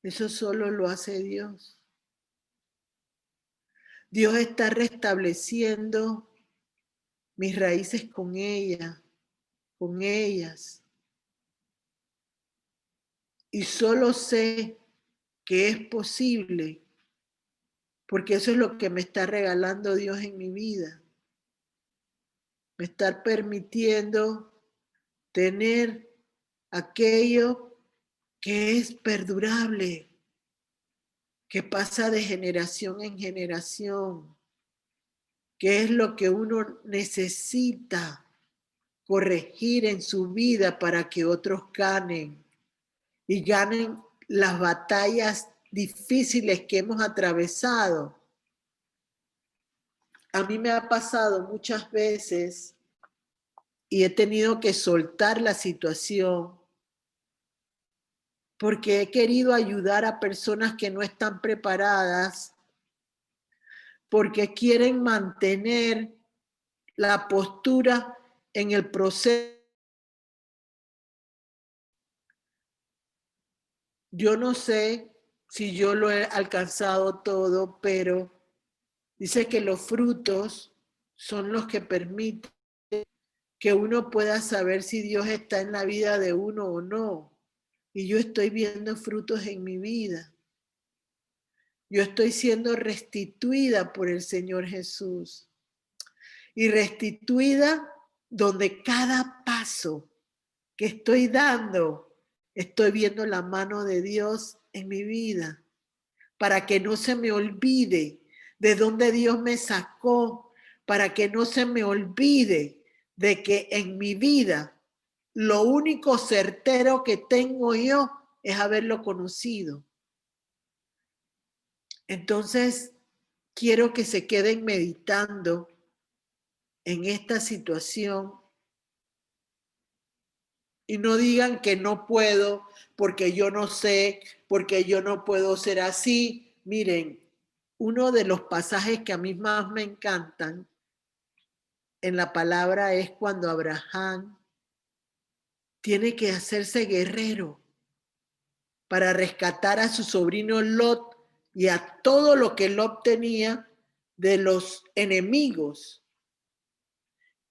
Eso solo lo hace Dios. Dios está restableciendo mis raíces con ella, con ellas. Y solo sé que es posible, porque eso es lo que me está regalando Dios en mi vida. Me está permitiendo tener aquello que es perdurable, que pasa de generación en generación, que es lo que uno necesita corregir en su vida para que otros ganen y ganen las batallas difíciles que hemos atravesado. A mí me ha pasado muchas veces y he tenido que soltar la situación porque he querido ayudar a personas que no están preparadas, porque quieren mantener la postura en el proceso. Yo no sé si yo lo he alcanzado todo, pero dice que los frutos son los que permiten que uno pueda saber si Dios está en la vida de uno o no. Y yo estoy viendo frutos en mi vida. Yo estoy siendo restituida por el Señor Jesús. Y restituida donde cada paso que estoy dando, estoy viendo la mano de Dios en mi vida. Para que no se me olvide de dónde Dios me sacó. Para que no se me olvide de que en mi vida lo único certero que tengo yo es haberlo conocido. Entonces, quiero que se queden meditando en esta situación y no digan que no puedo porque yo no sé, porque yo no puedo ser así. Miren, uno de los pasajes que a mí más me encantan en la palabra es cuando Abraham tiene que hacerse guerrero para rescatar a su sobrino Lot y a todo lo que Lot tenía de los enemigos.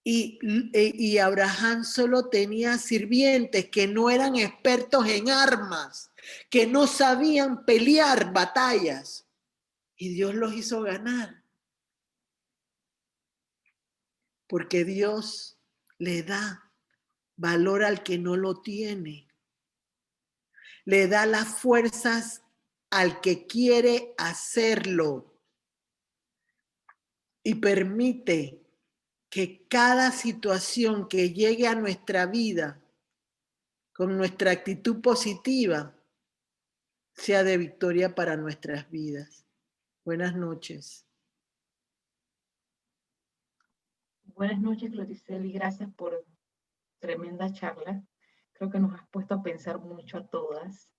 Y Abraham solo tenía sirvientes que no eran expertos en armas, que no sabían pelear batallas. Y Dios los hizo ganar. Porque Dios le da valor al que no lo tiene. Le da las fuerzas al que quiere hacerlo. Y permite que cada situación que llegue a nuestra vida con nuestra actitud positiva sea de victoria para nuestras vidas. Buenas noches. Buenas noches, Gloricel, y gracias por tremenda charla. Creo que nos has puesto a pensar mucho a todas.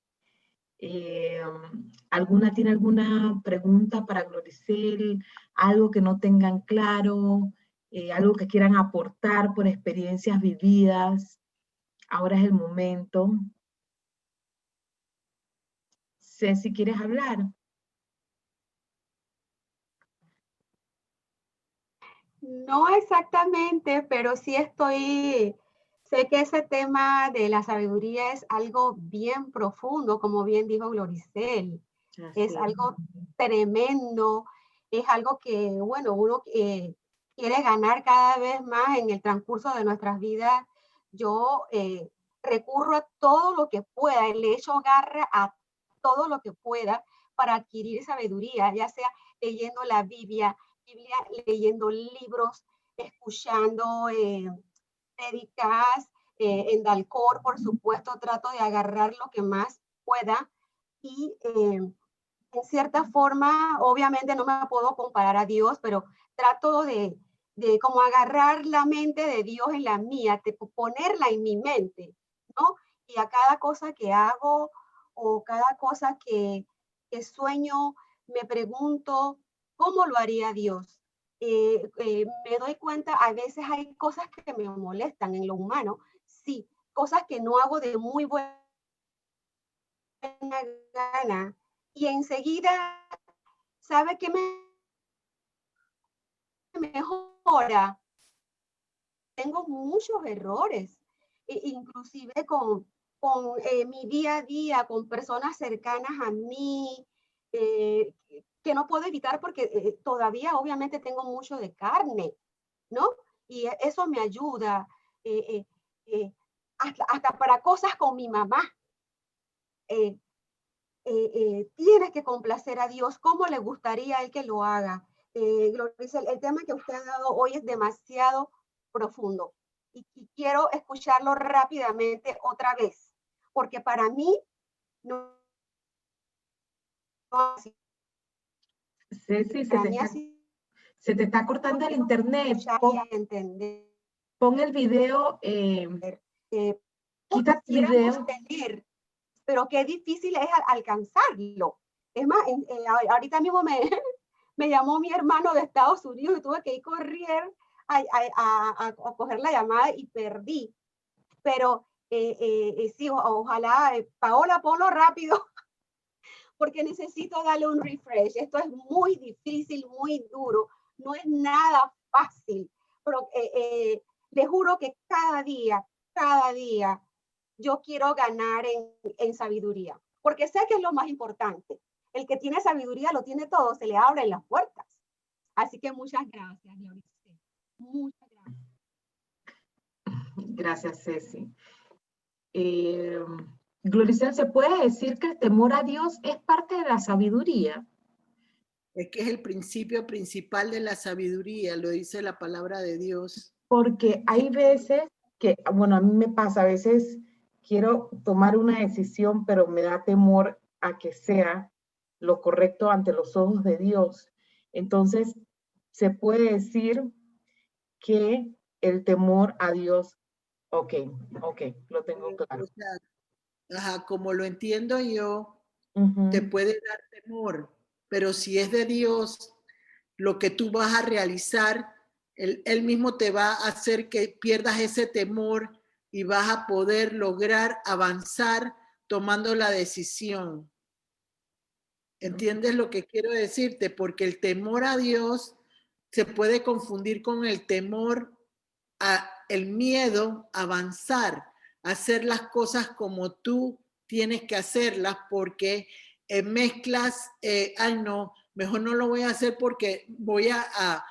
¿Tiene alguna pregunta para Gloricel? ¿Algo que no tengan claro? ¿Algo que quieran aportar por experiencias vividas? Ahora es el momento. Ceci, ¿quieres hablar? No exactamente, pero sí sé que ese tema de la sabiduría es algo bien profundo, como bien dijo Gloricel. Es algo tremendo, es algo que, bueno, uno quiere ganar cada vez más en el transcurso de nuestras vidas. Yo recurro a todo lo que pueda, le echo garra a todo lo que pueda para adquirir sabiduría, ya sea leyendo la Biblia, leyendo libros, escuchando prédicas, en Dalcor, por supuesto, trato de agarrar lo que más pueda y en cierta forma, obviamente no me puedo comparar a Dios, pero trato de de como agarrar la mente de Dios en la mía, ponerla en mi mente, ¿no? Y a cada cosa que hago o cada cosa que sueño, me pregunto, ¿cómo lo haría Dios? Me doy cuenta, a veces hay cosas que me molestan en lo humano, sí, cosas que no hago de muy buena gana, y enseguida, ¿sabe qué me mejora? Tengo muchos errores, inclusive con mi día a día, con personas cercanas a mí, que no puedo evitar porque todavía obviamente tengo mucho de carne, ¿no? Y eso me ayuda, eh, hasta para cosas con mi mamá. Eh, tienes que complacer a Dios. ¿Cómo le gustaría a Él que lo haga? El tema que usted ha dado hoy es demasiado profundo y quiero escucharlo rápidamente otra vez, porque para mí no, Ceci, para mí ha sido se te está cortando el internet. escuchar y entender. Pon el video, quita el Quisiéramos video. tener, pero qué difícil es alcanzarlo. Es más, ahorita mismo me llamó mi hermano de Estados Unidos y tuve que ir correr a coger la llamada y perdí. Pero sí, ojalá, Paola, ponlo rápido, porque necesito darle un refresh. Esto es muy difícil, muy duro, no es nada fácil, pero le juro que cada día, yo quiero ganar en sabiduría, porque sé que es lo más importante. El que tiene sabiduría lo tiene todo, se le abren las puertas. Así que muchas gracias, Glorice. Muchas gracias. Gracias, Ceci. Gloricel, ¿se puede decir que el temor a Dios es parte de la sabiduría? Es que es el principio principal de la sabiduría, lo dice la palabra de Dios. Porque hay veces que, bueno, a mí me pasa, a veces quiero tomar una decisión, pero me da temor a que sea lo correcto ante los ojos de Dios. Entonces, se puede decir que el temor a Dios, ok, lo tengo claro. O sea, como lo entiendo yo, te puede dar temor, pero si es de Dios, lo que tú vas a realizar, él mismo te va a hacer que pierdas ese temor y vas a poder lograr avanzar tomando la decisión. ¿Entiendes lo que quiero decirte? Porque el temor a Dios se puede confundir con el temor el miedo a avanzar, a hacer las cosas como tú tienes que hacerlas, porque mezclas, ay no, mejor no lo voy a hacer porque voy a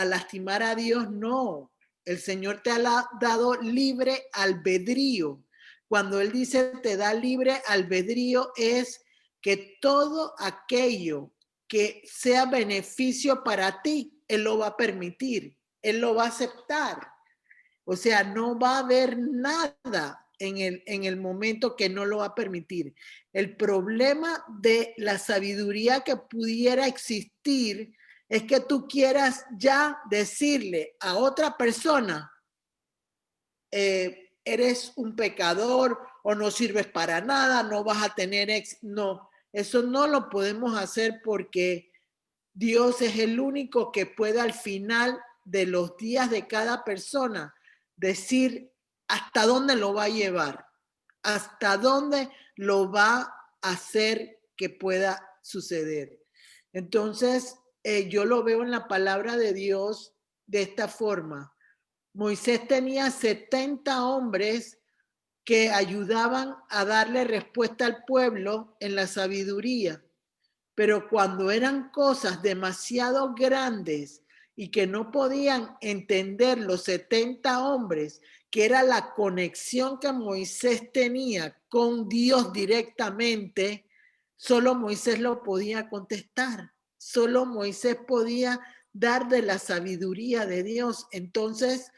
lastimar a Dios. No, el Señor te ha dado libre albedrío. Cuando Él dice te da libre albedrío es que todo aquello que sea beneficio para ti, Él lo va a permitir, Él lo va a aceptar. O sea, no va a haber nada en el momento que no lo va a permitir. El problema de la sabiduría que pudiera existir es que tú quieras ya decirle a otra persona, eres un pecador o no sirves para nada, no vas a tener éxito. No, eso no lo podemos hacer porque Dios es el único que puede al final de los días de cada persona decir hasta dónde lo va a llevar, hasta dónde lo va a hacer que pueda suceder. Entonces, yo lo veo en la palabra de Dios de esta forma. Moisés tenía 70 hombres que ayudaban a darle respuesta al pueblo en la sabiduría. Pero cuando eran cosas demasiado grandes y que no podían entender los 70 hombres, que era la conexión que Moisés tenía con Dios directamente, solo Moisés lo podía contestar. Solo Moisés podía dar de la sabiduría de Dios. Entonces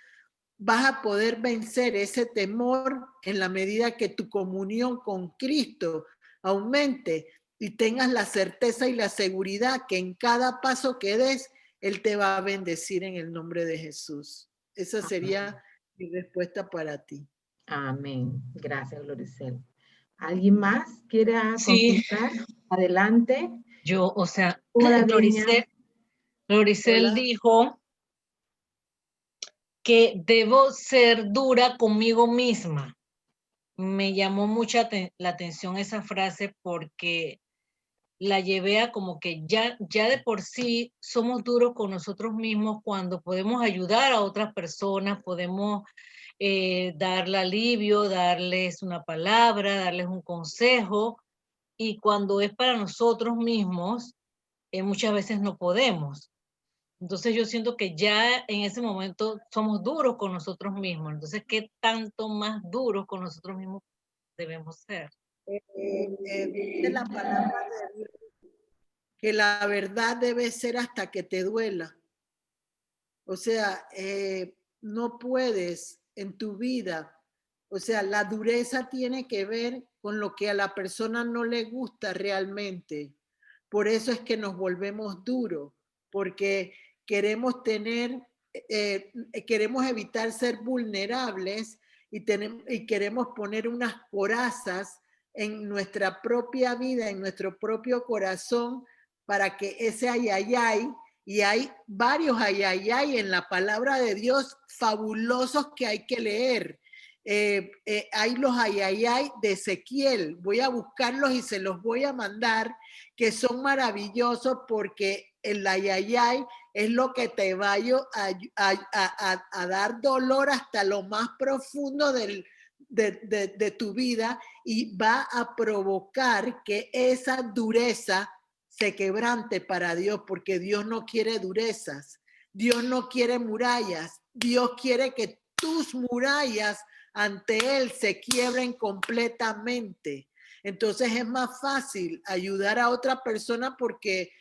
vas a poder vencer ese temor en la medida que tu comunión con Cristo aumente y tengas la certeza y la seguridad que en cada paso que des, Él te va a bendecir en el nombre de Jesús. Esa sería mi respuesta para ti. Amén. Gracias, Gloricel. ¿Alguien más quiera Sí, consultar? Adelante. yo, o sea, Hola, niña. Gloricel Hola. dijo que debo ser dura conmigo misma. Me llamó la atención esa frase porque la llevé a como que ya de por sí somos duros con nosotros mismos cuando podemos ayudar a otras personas, podemos darle alivio, darles una palabra, darles un consejo, y cuando es para nosotros mismos, muchas veces no podemos. Entonces yo siento que ya en ese momento somos duros con nosotros mismos. Entonces, ¿qué tanto más duros con nosotros mismos debemos ser? Dice la palabra de Dios que la verdad debe ser hasta que te duela. O sea, no puedes en tu vida, o sea, la dureza tiene que ver con lo que a la persona no le gusta realmente. Por eso es que nos volvemos duros, porque queremos queremos evitar ser vulnerables y queremos poner unas corazas en nuestra propia vida, en nuestro propio corazón, para que ese ayayay, y hay varios ayayay en la palabra de Dios fabulosos que hay que leer. Hay los ayayay de Ezequiel, voy a buscarlos y se los voy a mandar, que son maravillosos porque el ayayay es lo que te va a dar dolor hasta lo más profundo de tu vida, y va a provocar que esa dureza se quebrante para Dios, porque Dios no quiere durezas, Dios no quiere murallas, Dios quiere que tus murallas ante Él se quiebren completamente. Entonces es más fácil ayudar a otra persona porque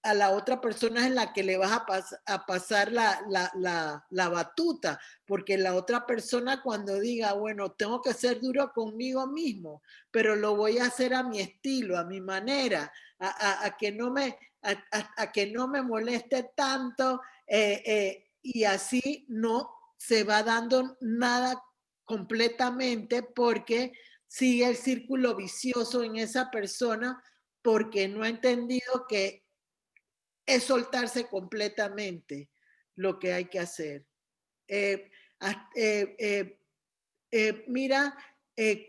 a la otra persona es la que le vas a pasar la batuta, porque la otra persona cuando diga, bueno, tengo que ser duro conmigo mismo, pero lo voy a hacer a mi estilo, a mi manera, a que no me moleste tanto, y así no se va dando nada completamente, porque sigue el círculo vicioso en esa persona, porque no ha entendido que es soltarse completamente lo que hay que hacer. Mira,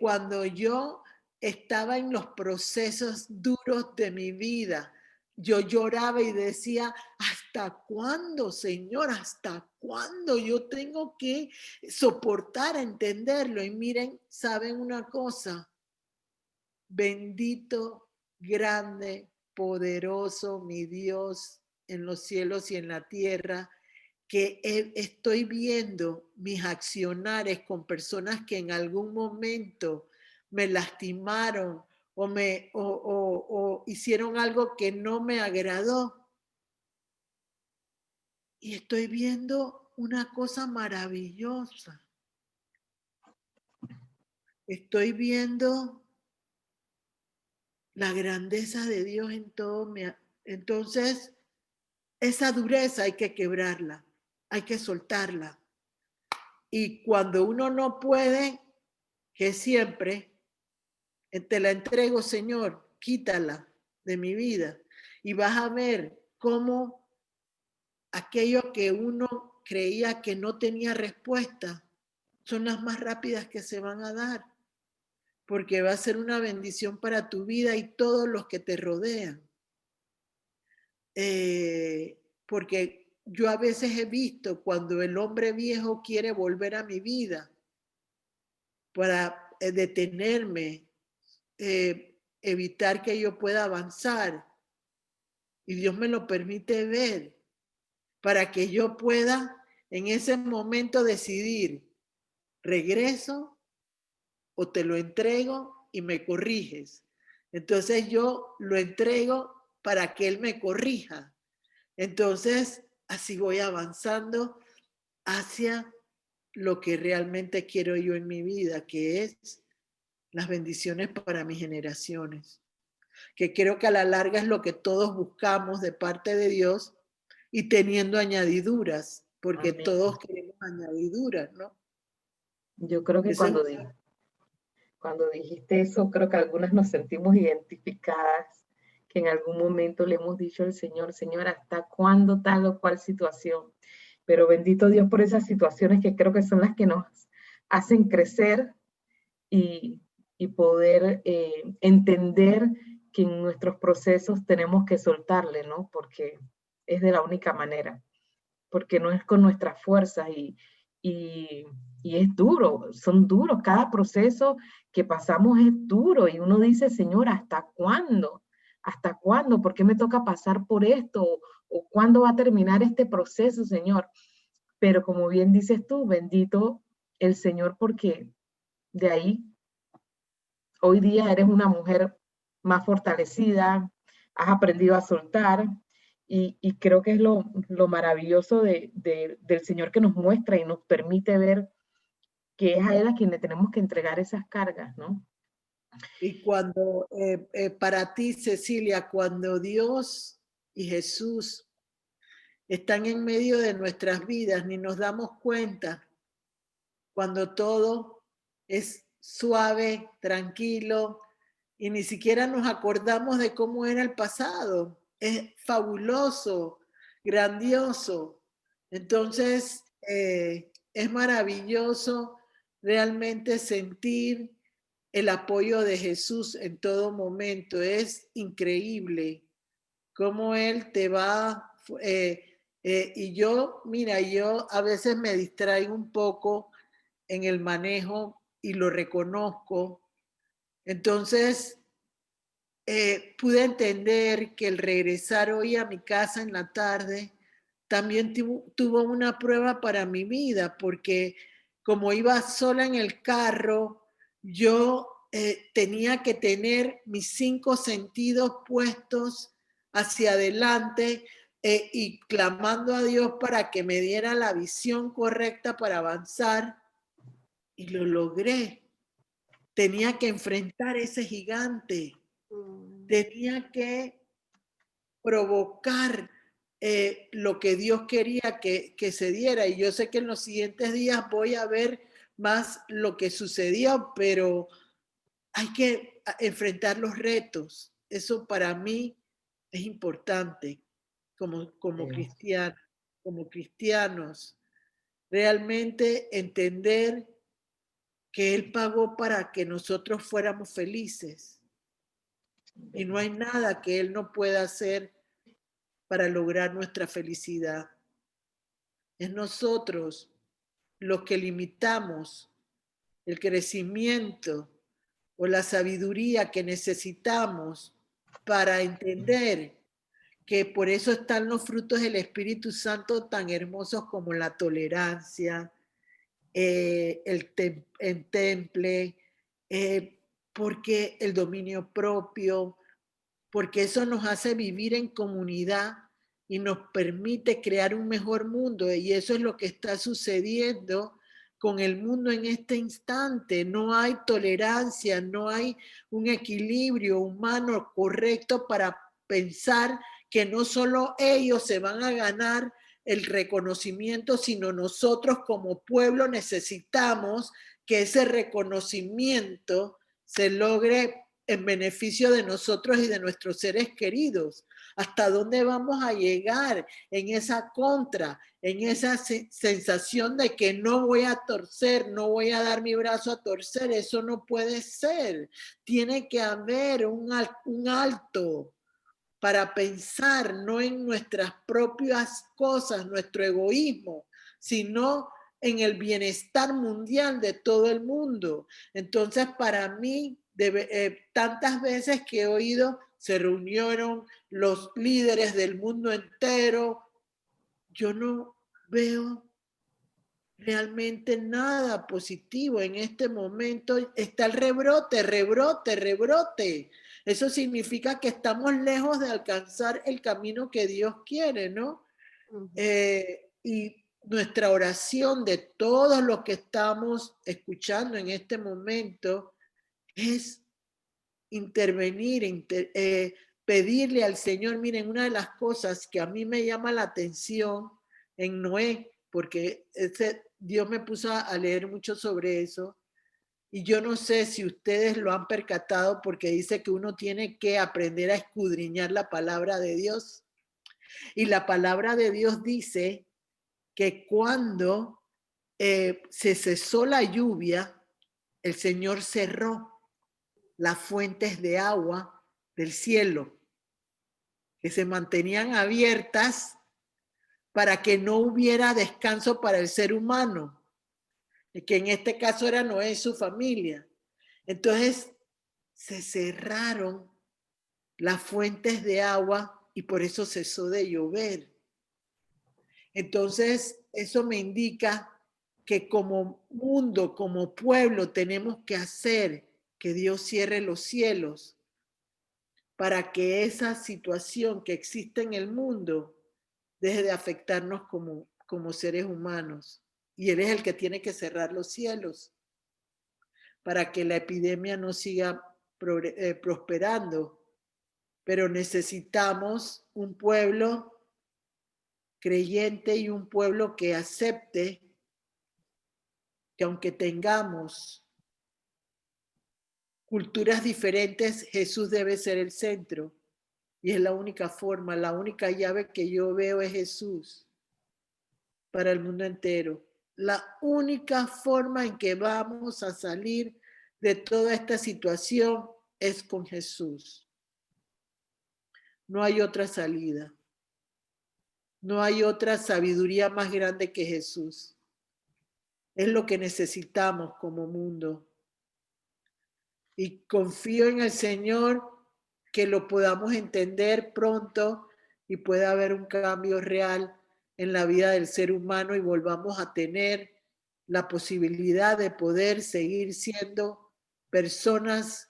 cuando yo estaba en los procesos duros de mi vida, yo lloraba y decía, ¿hasta cuándo, Señor? ¿Hasta cuándo yo tengo que soportar, entenderlo? Y miren, ¿saben una cosa? Bendito, grande, poderoso, mi Dios en los cielos y en la tierra, que estoy viendo mis accionares con personas que en algún momento me lastimaron o hicieron algo que no me agradó. Y estoy viendo una cosa maravillosa. Estoy viendo la grandeza de Dios en todo. Entonces, esa dureza hay que quebrarla, hay que soltarla. Y cuando uno no puede, que siempre, te la entrego, Señor, quítala de mi vida. Y vas a ver cómo aquello que uno creía que no tenía respuesta son las más rápidas que se van a dar, porque va a ser una bendición para tu vida y todos los que te rodean. Porque yo a veces he visto cuando el hombre viejo quiere volver a mi vida para detenerme, evitar que yo pueda avanzar, y Dios me lo permite ver para que yo pueda en ese momento decidir, regreso o te lo entrego y me corriges. Entonces yo lo entrego para que Él me corrija. Entonces así voy avanzando hacia lo que realmente quiero yo en mi vida, que es las bendiciones para mis generaciones, que creo que a la larga es lo que todos buscamos de parte de Dios, y teniendo añadiduras, porque Amén. todos queremos añadiduras, ¿no? Yo creo que Eso es- cuando dijiste eso, creo que algunas nos sentimos identificadas, que en algún momento le hemos dicho al Señor, Señor, ¿hasta cuándo tal o cual situación? Pero bendito Dios por esas situaciones que creo que son las que nos hacen crecer y, y poder entender que en nuestros procesos tenemos que soltarle, ¿no? Porque es de la única manera, porque no es con nuestras fuerzas y, y es duro, son duros, cada proceso que pasamos es duro y uno dice, Señor, ¿hasta cuándo? ¿Hasta cuándo? ¿Por qué me toca pasar por esto? ¿O cuándo va a terminar este proceso, Señor? Pero como bien dices tú, bendito el Señor, porque de ahí hoy día eres una mujer más fortalecida, has aprendido a soltar y creo que es lo maravilloso del Señor que nos muestra y nos permite ver que es a Él a quien le tenemos que entregar esas cargas, ¿no? Y cuando, para ti, Cecilia, cuando Dios y Jesús están en medio de nuestras vidas, ni nos damos cuenta, cuando todo es suave, tranquilo, y ni siquiera nos acordamos de cómo era el pasado. Es fabuloso, grandioso. Entonces, es maravilloso realmente sentir el apoyo de Jesús en todo momento. Es increíble cómo Él te va. Y yo, mira, yo a veces me distraigo un poco en el manejo y lo reconozco. Entonces, pude entender que el regresar hoy a mi casa en la tarde también tuvo una prueba para mi vida, porque como iba sola en el carro, yo tenía que tener mis 5 sentidos puestos hacia adelante y clamando a Dios para que me diera la visión correcta para avanzar, y lo logré. Tenía que enfrentar ese gigante. Tenía que provocar lo que Dios quería que se diera. Y yo sé que en los siguientes días voy a ver más lo que sucedió, pero hay que enfrentar los retos. Eso para mí es importante como cristiano, como cristianos. Realmente entender que Él pagó para que nosotros fuéramos felices. Y no hay nada que Él no pueda hacer para lograr nuestra felicidad. Es nosotros los que limitamos el crecimiento o la sabiduría que necesitamos para entender que por eso están los frutos del Espíritu Santo tan hermosos como la tolerancia, el temple, porque el dominio propio, porque eso nos hace vivir en comunidad y nos permite crear un mejor mundo. Y eso es lo que está sucediendo con el mundo en este instante. No hay tolerancia, no hay un equilibrio humano correcto para pensar que no solo ellos se van a ganar el reconocimiento, sino nosotros como pueblo necesitamos que ese reconocimiento se logre en beneficio de nosotros y de nuestros seres queridos. ¿Hasta dónde vamos a llegar en esa contra, en esa sensación de que no voy a torcer, no voy a dar mi brazo a torcer? Eso no puede ser. Tiene que haber un alto para pensar no en nuestras propias cosas, nuestro egoísmo, sino en el bienestar mundial de todo el mundo. Entonces, para mí, tantas veces que he oído, se reunieron los líderes del mundo entero, yo no veo realmente nada positivo en este momento. Está el rebrote, rebrote, rebrote. Eso significa que estamos lejos de alcanzar el camino que Dios quiere, ¿no? Y nuestra oración de todos los que estamos escuchando en este momento es intervenir, pedirle al Señor. Miren, una de las cosas que a mí me llama la atención en Noé, porque Dios me puso a leer mucho sobre eso, y yo no sé si ustedes lo han percatado, porque dice que uno tiene que aprender a escudriñar la palabra de Dios. Y la palabra de Dios dice que cuando se cesó la lluvia, el Señor cerró las fuentes de agua del cielo, que se mantenían abiertas para que no hubiera descanso para el ser humano, que en este caso era Noé y su familia. Entonces se cerraron las fuentes de agua y por eso cesó de llover. Entonces eso me indica que como mundo, como pueblo, tenemos que hacer que Dios cierre los cielos para que esa situación que existe en el mundo deje de afectarnos como seres humanos. Y Él es el que tiene que cerrar los cielos para que la epidemia no siga prosperando. Pero necesitamos un pueblo creyente y un pueblo que acepte que aunque tengamos culturas diferentes, Jesús debe ser el centro. Y es la única forma, la única llave que yo veo es Jesús para el mundo entero. La única forma en que vamos a salir de toda esta situación es con Jesús. No hay otra salida. No hay otra sabiduría más grande que Jesús. Es lo que necesitamos como mundo. Y confío en el Señor que lo podamos entender pronto y pueda haber un cambio real en la vida del ser humano y volvamos a tener la posibilidad de poder seguir siendo personas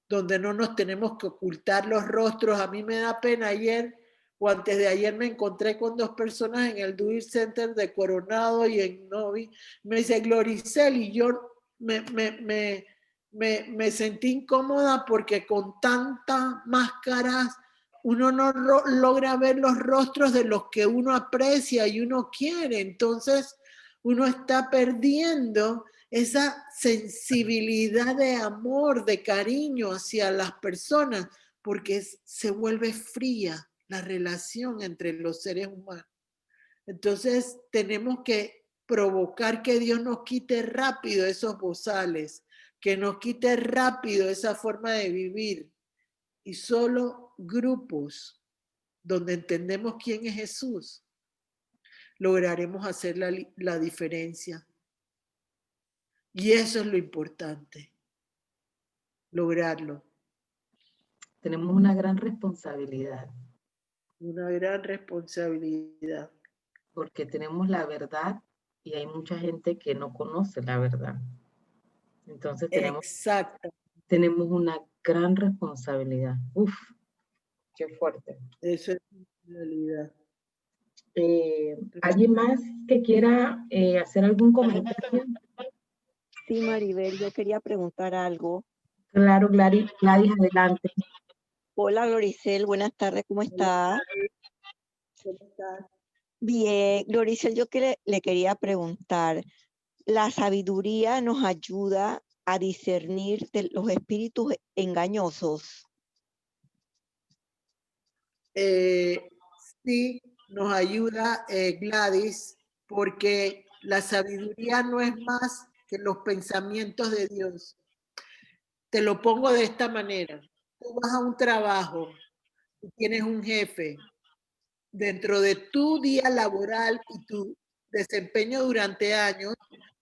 donde no nos tenemos que ocultar los rostros. A mí me da pena, ayer o antes de ayer me encontré con 2 personas en el Do It Center de Coronado y en Novi. Me dice Gloricel, y yo me sentí incómoda porque con tantas máscaras uno no logra ver los rostros de los que uno aprecia y uno quiere. Entonces uno está perdiendo esa sensibilidad de amor, de cariño hacia las personas, porque se vuelve fría la relación entre los seres humanos. Entonces tenemos que provocar que Dios nos quite rápido esos bozales, que nos quite rápido esa forma de vivir. Y solo grupos donde entendemos quién es Jesús, lograremos hacer la diferencia. Y eso es lo importante, lograrlo. Tenemos una gran responsabilidad. Una gran responsabilidad. Porque tenemos la verdad y hay mucha gente que no conoce la verdad. Entonces tenemos una gran responsabilidad. Uf, qué fuerte. Eso es la realidad. ¿Alguien más que quiera hacer algún comentario? Sí, Maribel, yo quería preguntar algo. Claro, Gladys, adelante. Hola, Gloricel, buenas tardes, ¿cómo está? ¿Cómo estás? Bien, Gloricel, yo le quería preguntar, ¿la sabiduría nos ayuda a discernir de los espíritus engañosos? Sí, nos ayuda Gladys, porque la sabiduría no es más que los pensamientos de Dios. Te lo pongo de esta manera. Tú vas a un trabajo y tienes un jefe. Dentro de tu día laboral y tu desempeño durante años,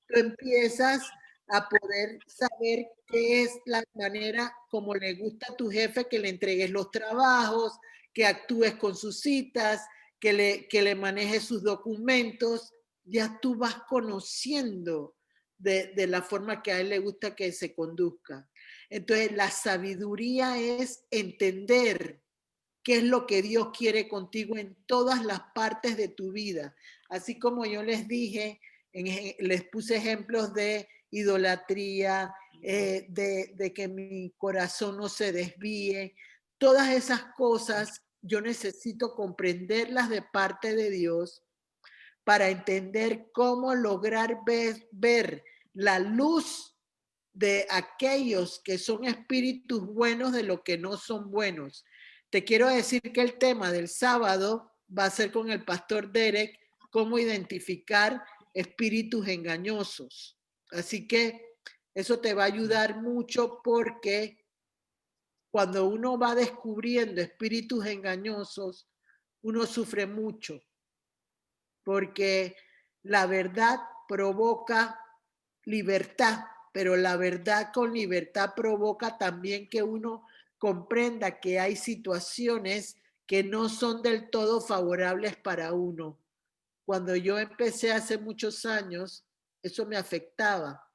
tú empiezas a poder saber qué es la manera como le gusta a tu jefe que le entregues los trabajos, que actúes con sus citas, que le manejes sus documentos. Ya tú vas conociendo de la forma que a él le gusta que se conduzca. Entonces, la sabiduría es entender qué es lo que Dios quiere contigo en todas las partes de tu vida. Así como yo les dije, les puse ejemplos de idolatría, de que mi corazón no se desvíe, todas esas cosas yo necesito comprenderlas de parte de Dios para entender cómo lograr ver la luz de aquellos que son espíritus buenos de lo que no son buenos. Te quiero decir que el tema del sábado va a ser con el pastor Derek, cómo identificar espíritus engañosos. Así que eso te va a ayudar mucho porque cuando uno va descubriendo espíritus engañosos, uno sufre mucho, porque la verdad provoca libertad, pero la verdad con libertad provoca también que uno comprenda que hay situaciones que no son del todo favorables para uno. Cuando yo empecé hace muchos años, eso me afectaba,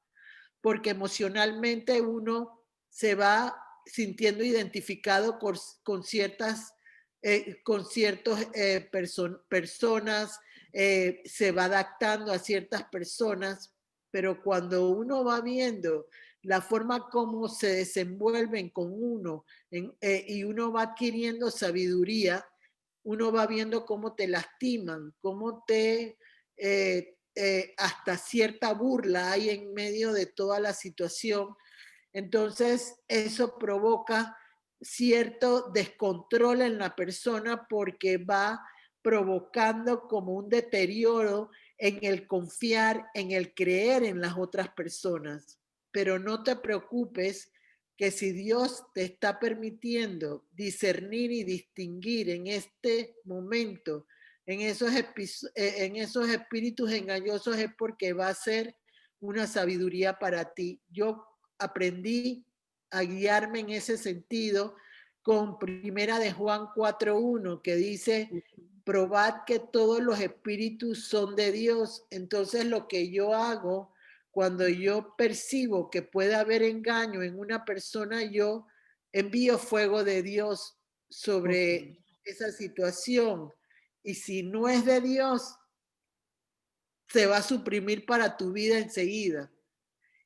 porque emocionalmente uno se va sintiendo identificado con ciertas, personas, se va adaptando a ciertas personas, pero cuando uno va viendo la forma como se desenvuelven con uno y uno va adquiriendo sabiduría, uno va viendo cómo te lastiman, cómo te hasta cierta burla hay en medio de toda la situación. Entonces eso provoca cierto descontrol en la persona porque va provocando como un deterioro en el confiar, en el creer en las otras personas. Pero no te preocupes que si Dios te está permitiendo discernir y distinguir en este momento en esos espíritus engañosos es porque va a ser una sabiduría para ti. Yo aprendí a guiarme en ese sentido con Primera de Juan 4:1 que dice, probad que todos los espíritus son de Dios. Entonces lo que yo hago cuando yo percibo que puede haber engaño en una persona, yo envío fuego de Dios sobre esa situación. Y si no es de Dios, se va a suprimir para tu vida enseguida.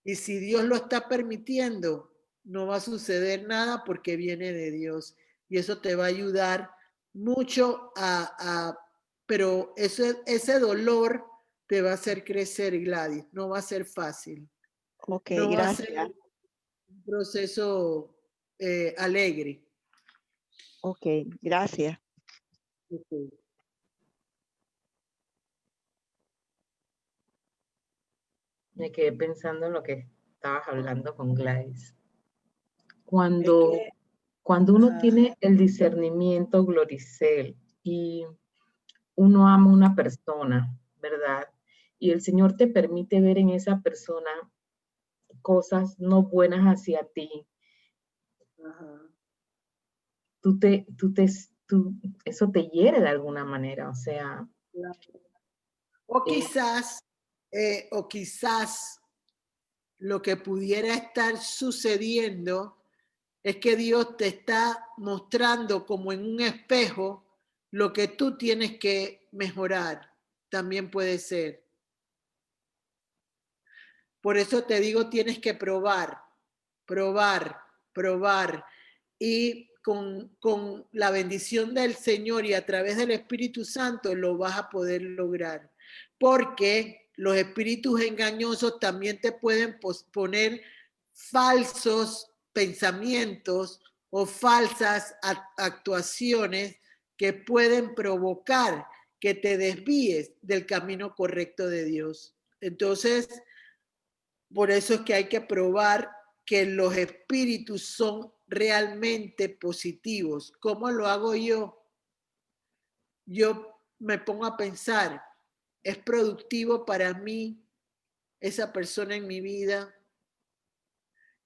Y si Dios lo está permitiendo, no va a suceder nada porque viene de Dios. Y eso te va a ayudar mucho pero ese dolor te va a hacer crecer, Gladys. No va a ser fácil. Ok, no gracias. va a ser un proceso alegre. Ok, gracias. Okay. Me quedé pensando en lo que estabas hablando con Gladys. Cuando uno tiene el discernimiento, Gloricel, y uno ama a una persona, ¿verdad? Y el Señor te permite ver en esa persona cosas no buenas hacia ti. Eso te hiere de alguna manera, o sea. O quizás lo que pudiera estar sucediendo es que Dios te está mostrando como en un espejo lo que tú tienes que mejorar. También puede ser. Por eso te digo, tienes que probar. Y con la bendición del Señor y a través del Espíritu Santo lo vas a poder lograr. Porque los espíritus engañosos también te pueden poner falsos pensamientos o falsas actuaciones que pueden provocar que te desvíes del camino correcto de Dios. Entonces, por eso es que hay que probar que los espíritus son realmente positivos. ¿Cómo lo hago yo? Yo me pongo a pensar, ¿es productivo para mí esa persona en mi vida?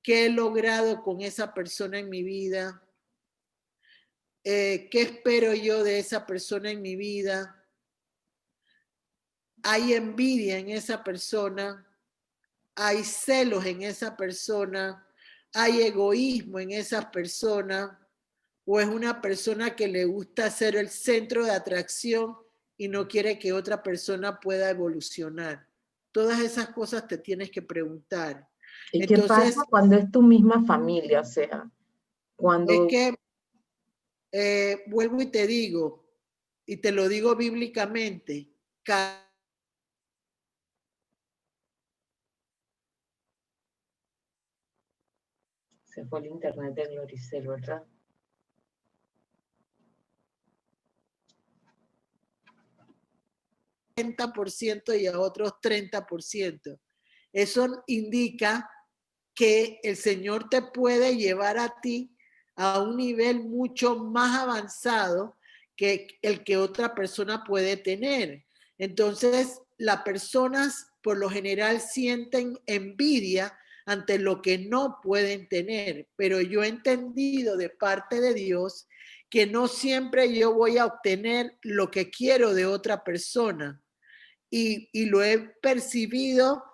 ¿Qué he logrado con esa persona en mi vida? ¿Qué espero yo de esa persona en mi vida? ¿Hay envidia en esa persona? ¿Hay celos en esa persona? ¿Hay egoísmo en esa persona? ¿O es una persona que le gusta ser el centro de atracción y no quiere que otra persona pueda evolucionar? Todas esas cosas te tienes que preguntar. ¿Y qué pasa cuando es tu misma familia? O sea, cuando... Es que vuelvo y te digo, y te lo digo bíblicamente, Se fue el internet de Gloricel, ¿verdad? %, y a otros 30%. Eso indica que el Señor te puede llevar a ti a un nivel mucho más avanzado que el que otra persona puede tener. Entonces, las personas por lo general sienten envidia ante lo que no pueden tener, pero yo he entendido de parte de Dios que no siempre yo voy a obtener lo que quiero de otra persona. Y lo he percibido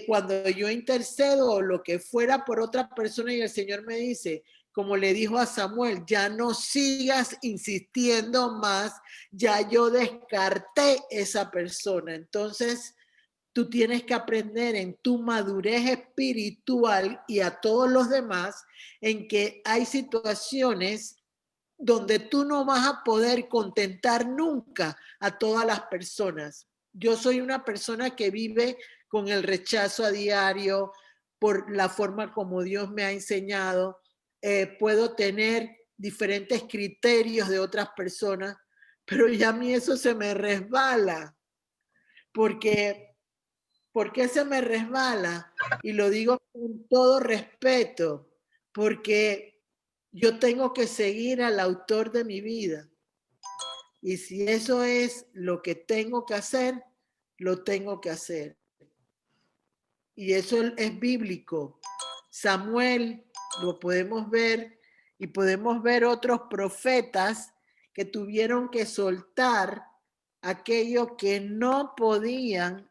cuando yo intercedo o lo que fuera por otra persona y el Señor me dice, como le dijo a Samuel, ya no sigas insistiendo más, ya yo descarté esa persona. Entonces, tú tienes que aprender en tu madurez espiritual y a todos los demás en que hay situaciones donde tú no vas a poder contentar nunca a todas las personas. Yo soy una persona que vive con el rechazo a diario por la forma como Dios me ha enseñado. Puedo tener diferentes criterios de otras personas, pero ya a mí eso se me resbala. ¿Por qué se me resbala? Y lo digo con todo respeto, porque yo tengo que seguir al autor de mi vida. Y si eso es lo que tengo que hacer, lo tengo que hacer. Y eso es bíblico. Samuel lo podemos ver y podemos ver otros profetas que tuvieron que soltar aquello que no podían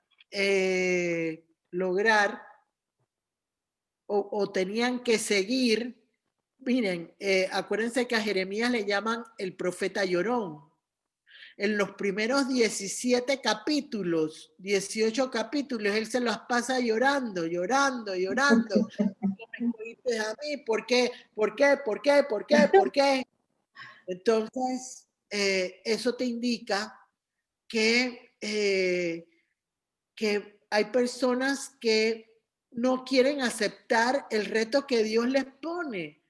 lograr o tenían que seguir. Miren, acuérdense que a Jeremías le llaman el profeta llorón. En los primeros 17 capítulos, 18 capítulos, él se los pasa llorando, llorando, llorando. Me a mí, ¿por qué? ¿Por qué? ¿Por qué? ¿Por qué? ¿Por qué? Entonces, eso te indica que hay personas que no quieren aceptar el reto que Dios les pone.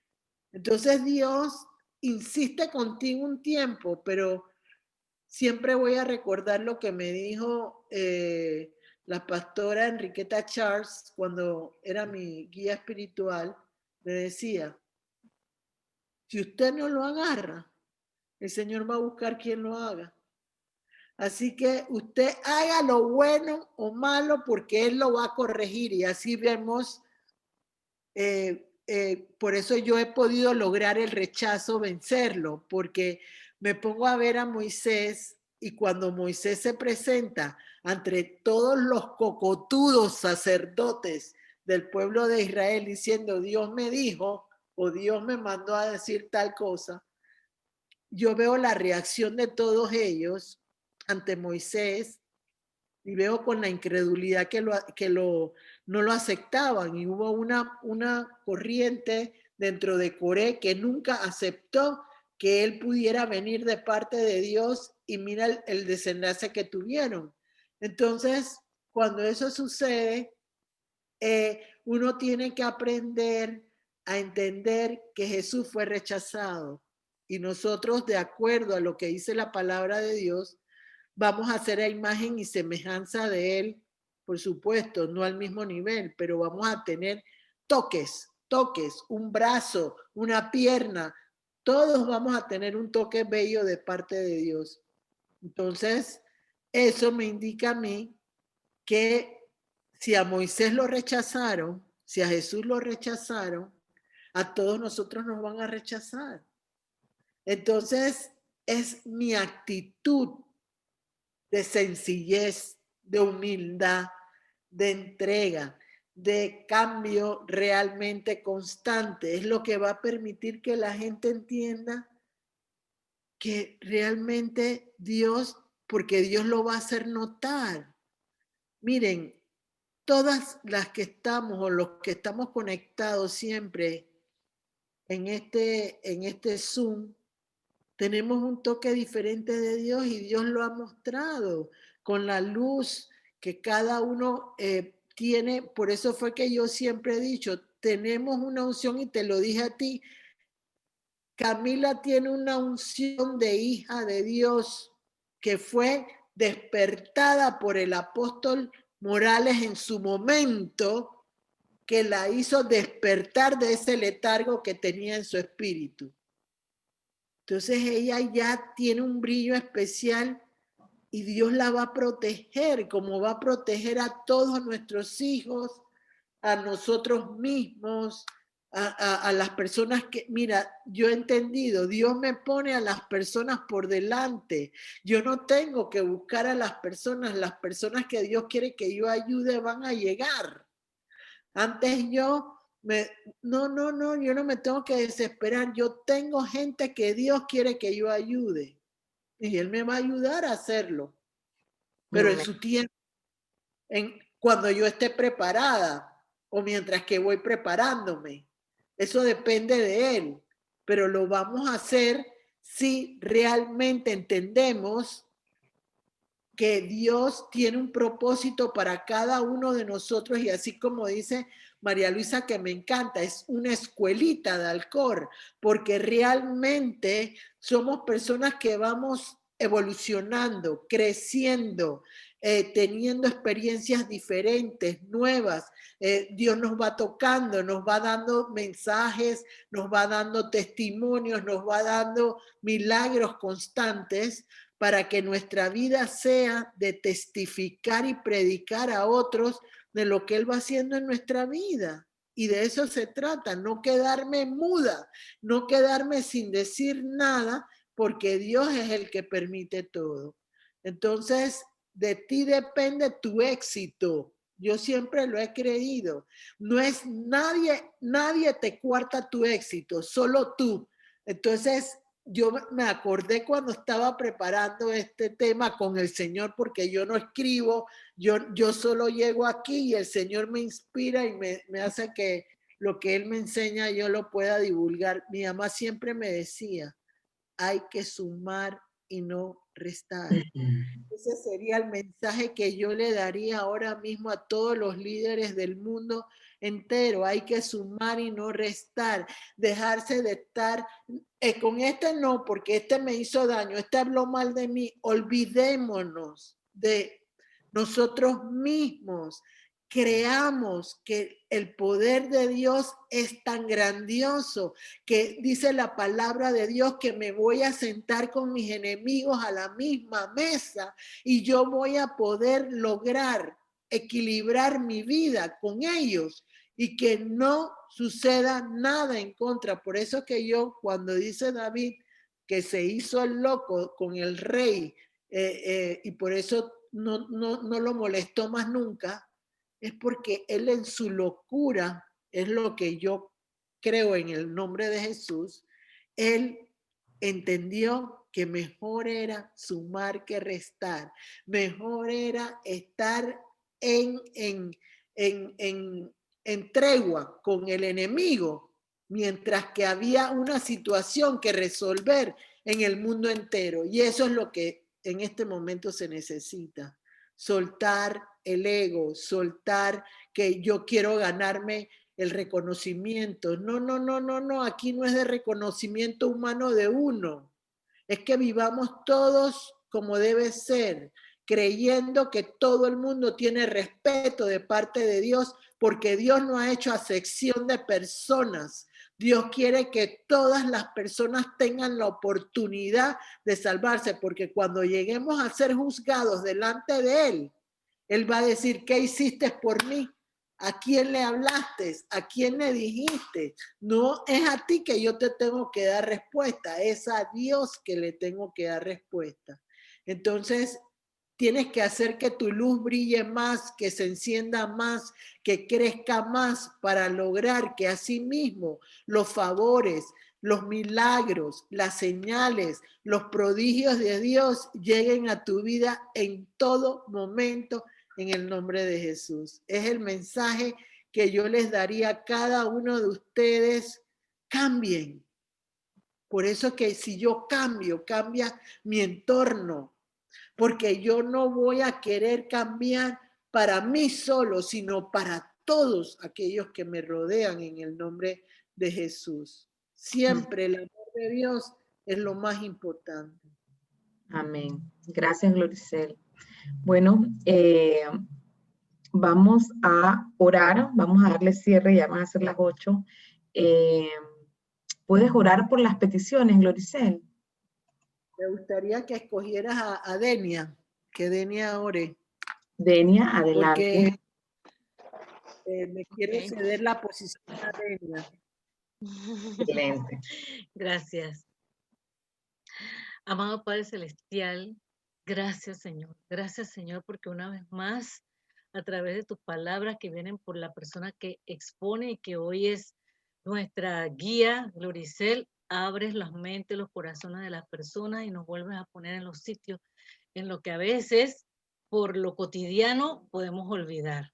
Entonces Dios insiste contigo un tiempo, pero siempre voy a recordar lo que me dijo la pastora Enriqueta Charles cuando era mi guía espiritual. Me decía, si usted no lo agarra, el Señor va a buscar quien lo haga. Así que usted haga lo bueno o malo porque Él lo va a corregir y así vemos, por eso yo he podido lograr el rechazo, vencerlo, porque me pongo a ver a Moisés y cuando Moisés se presenta ante todos los cocotudos sacerdotes del pueblo de Israel diciendo Dios me dijo o Dios me mandó a decir tal cosa, yo veo la reacción de todos ellos ante Moisés y veo con la incredulidad que no lo aceptaban y hubo una corriente dentro de Coré que nunca aceptó que él pudiera venir de parte de Dios y mira el desenlace que tuvieron. Entonces, cuando eso sucede, uno tiene que aprender a entender que Jesús fue rechazado y nosotros, de acuerdo a lo que dice la palabra de Dios, vamos a hacer a imagen y semejanza de Él, por supuesto, no al mismo nivel, pero vamos a tener toques, un brazo, una pierna, todos vamos a tener un toque bello de parte de Dios. Entonces, eso me indica a mí que si a Moisés lo rechazaron, si a Jesús lo rechazaron, a todos nosotros nos van a rechazar. Entonces, es mi actitud de sencillez, de humildad, de entrega, de cambio realmente constante. Es lo que va a permitir que la gente entienda que realmente Dios, porque Dios lo va a hacer notar. Miren, todas las que estamos o los que estamos conectados siempre en este Zoom, Tenemos un toque diferente de Dios y Dios lo ha mostrado con la luz que cada uno tiene. Por eso fue que yo siempre he dicho, tenemos una unción, y te lo dije a ti, Camila tiene una unción de hija de Dios que fue despertada por el apóstol Morales en su momento, que la hizo despertar de ese letargo que tenía en su espíritu. Entonces ella ya tiene un brillo especial y Dios la va a proteger, como va a proteger a todos nuestros hijos, a nosotros mismos, a las personas que, mira, yo he entendido, Dios me pone a las personas por delante. Yo no tengo que buscar a las personas que Dios quiere que yo ayude van a llegar. Antes yo no, yo no me tengo que desesperar. Yo tengo gente que Dios quiere que yo ayude. Y Él me va a ayudar a hacerlo. Pero en su tiempo, cuando yo esté preparada o mientras que voy preparándome. Eso depende de Él. Pero lo vamos a hacer si realmente entendemos que Dios tiene un propósito para cada uno de nosotros, y así como dice María Luisa, que me encanta, es una escuelita de Alcor, porque realmente somos personas que vamos evolucionando, creciendo, teniendo experiencias diferentes, nuevas. Dios nos va tocando, nos va dando mensajes, nos va dando testimonios, nos va dando milagros constantes, para que nuestra vida sea de testificar y predicar a otros de lo que Él va haciendo en nuestra vida. Y de eso se trata, no quedarme muda, no quedarme sin decir nada, porque Dios es el que permite todo. Entonces, de ti depende tu éxito. Yo siempre lo he creído. No es nadie te cuarta tu éxito, solo tú. Entonces, yo me acordé cuando estaba preparando este tema con el Señor, porque yo no escribo, yo solo llego aquí y el Señor me inspira y me hace que lo que Él me enseña yo lo pueda divulgar. Mi mamá siempre me decía, hay que sumar y no restar. Ese sería el mensaje que yo le daría ahora mismo a todos los líderes del mundo entero. Hay que sumar y no restar, dejarse de estar con este no, porque este me hizo daño, este habló mal de mí. Olvidémonos de nosotros mismos. Creamos que el poder de Dios es tan grandioso que dice la palabra de Dios que me voy a sentar con mis enemigos a la misma mesa y yo voy a poder lograr equilibrar mi vida con ellos y que no suceda nada en contra. Por eso que yo, cuando dice David que se hizo el loco con el rey y por eso no lo molestó más nunca, es porque él en su locura, es lo que yo creo en el nombre de Jesús, él entendió que mejor era sumar que restar, mejor era estar en tregua con el enemigo, mientras que había una situación que resolver en el mundo entero. Y eso es lo que en este momento se necesita. Soltar el ego, soltar que yo quiero ganarme el reconocimiento. No, aquí no es de reconocimiento humano de uno. Es que vivamos todos como debe ser, creyendo que todo el mundo tiene respeto de parte de Dios, porque Dios no ha hecho acepción de personas. Dios quiere que todas las personas tengan la oportunidad de salvarse, porque cuando lleguemos a ser juzgados delante de Él, Él va a decir, ¿qué hiciste por mí? ¿A quién le hablaste? ¿A quién le dijiste? No es a ti que yo te tengo que dar respuesta, es a Dios que le tengo que dar respuesta. Entonces, tienes que hacer que tu luz brille más, que se encienda más, que crezca más para lograr que así mismo los favores, los milagros, las señales, los prodigios de Dios lleguen a tu vida en todo momento en el nombre de Jesús. Es el mensaje que yo les daría a cada uno de ustedes. Cambien, Por eso que si yo cambio, cambia mi entorno, porque yo no voy a querer cambiar para mí solo, sino para todos aquellos que me rodean en el nombre de Jesús. Siempre el amor de Dios es lo más importante. Amén. Gracias, Gloricel. Bueno, vamos a orar, vamos a darle cierre, ya van a ser las 8. ¿Puedes orar por las peticiones, Gloricel? Me gustaría que escogieras a Denia, que Denia ore. Denia, adelante. Porque me quiero ceder la posición a Denia. Excelente. Gracias. Amado Padre Celestial, gracias Señor, porque una vez más, a través de tus palabras que vienen por la persona que expone y que hoy es nuestra guía, Gloricel, abres las mentes, los corazones de las personas y nos vuelves a poner en los sitios en lo que a veces, por lo cotidiano, podemos olvidar.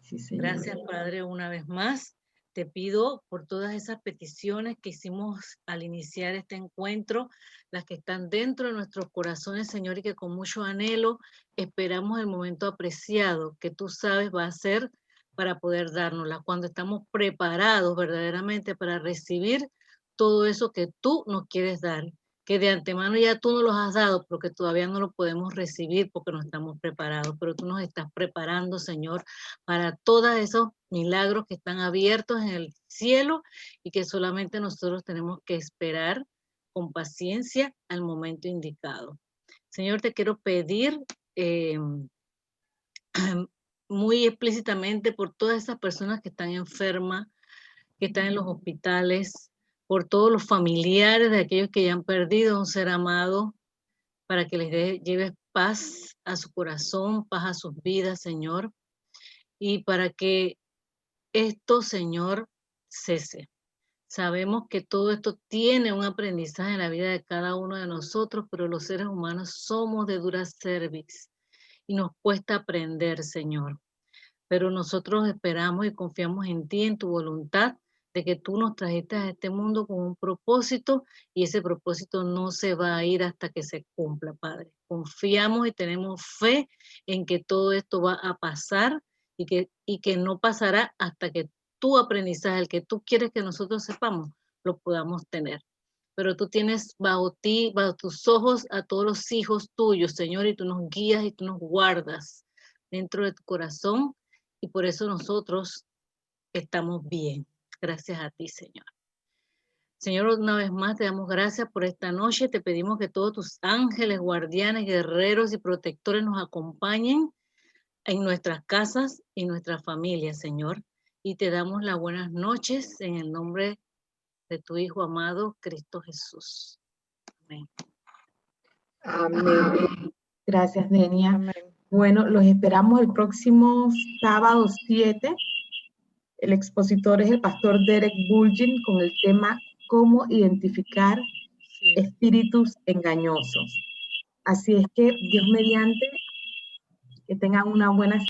Sí, Señor. Gracias, Padre, una vez más. Te pido por todas esas peticiones que hicimos al iniciar este encuentro, las que están dentro de nuestros corazones, Señor, y que con mucho anhelo esperamos el momento apreciado que tú sabes va a ser para poder dárnosla, cuando estamos preparados verdaderamente para recibir todo eso que tú nos quieres dar, que de antemano ya tú nos los has dado, porque todavía no lo podemos recibir porque no estamos preparados, pero tú nos estás preparando, Señor, para todos esos milagros que están abiertos en el cielo y que solamente nosotros tenemos que esperar con paciencia al momento indicado. Señor, te quiero pedir muy explícitamente por todas esas personas que están enfermas, que están en los hospitales, por todos los familiares de aquellos que ya han perdido a un ser amado, para que les lleves paz a su corazón, paz a sus vidas, Señor, y para que esto, Señor, cese. Sabemos que todo esto tiene un aprendizaje en la vida de cada uno de nosotros, pero los seres humanos somos de dura cerviz y nos cuesta aprender, Señor. Pero nosotros esperamos y confiamos en ti, en tu voluntad, de que tú nos trajiste a este mundo con un propósito y ese propósito no se va a ir hasta que se cumpla, Padre. Confiamos y tenemos fe en que todo esto va a pasar y que no pasará hasta que tu aprendizaje, el que tú quieres que nosotros sepamos, lo podamos tener. Pero tú tienes bajo ti, bajo tus ojos, a todos los hijos tuyos, Señor, y tú nos guías y tú nos guardas dentro de tu corazón, y por eso nosotros estamos bien. Gracias a ti, Señor. Señor, una vez más te damos gracias por esta noche. Te pedimos que todos tus ángeles, guardianes, guerreros y protectores nos acompañen en nuestras casas y nuestras familias, Señor. Y te damos las buenas noches en el nombre de tu Hijo amado, Cristo Jesús. Amén. Amén. Gracias, Denia. Amén. Bueno, los esperamos el próximo sábado 7. El expositor es el pastor Derek Bulgin con el tema ¿Cómo identificar espíritus engañosos? Así es que, Dios mediante, que tengan una buena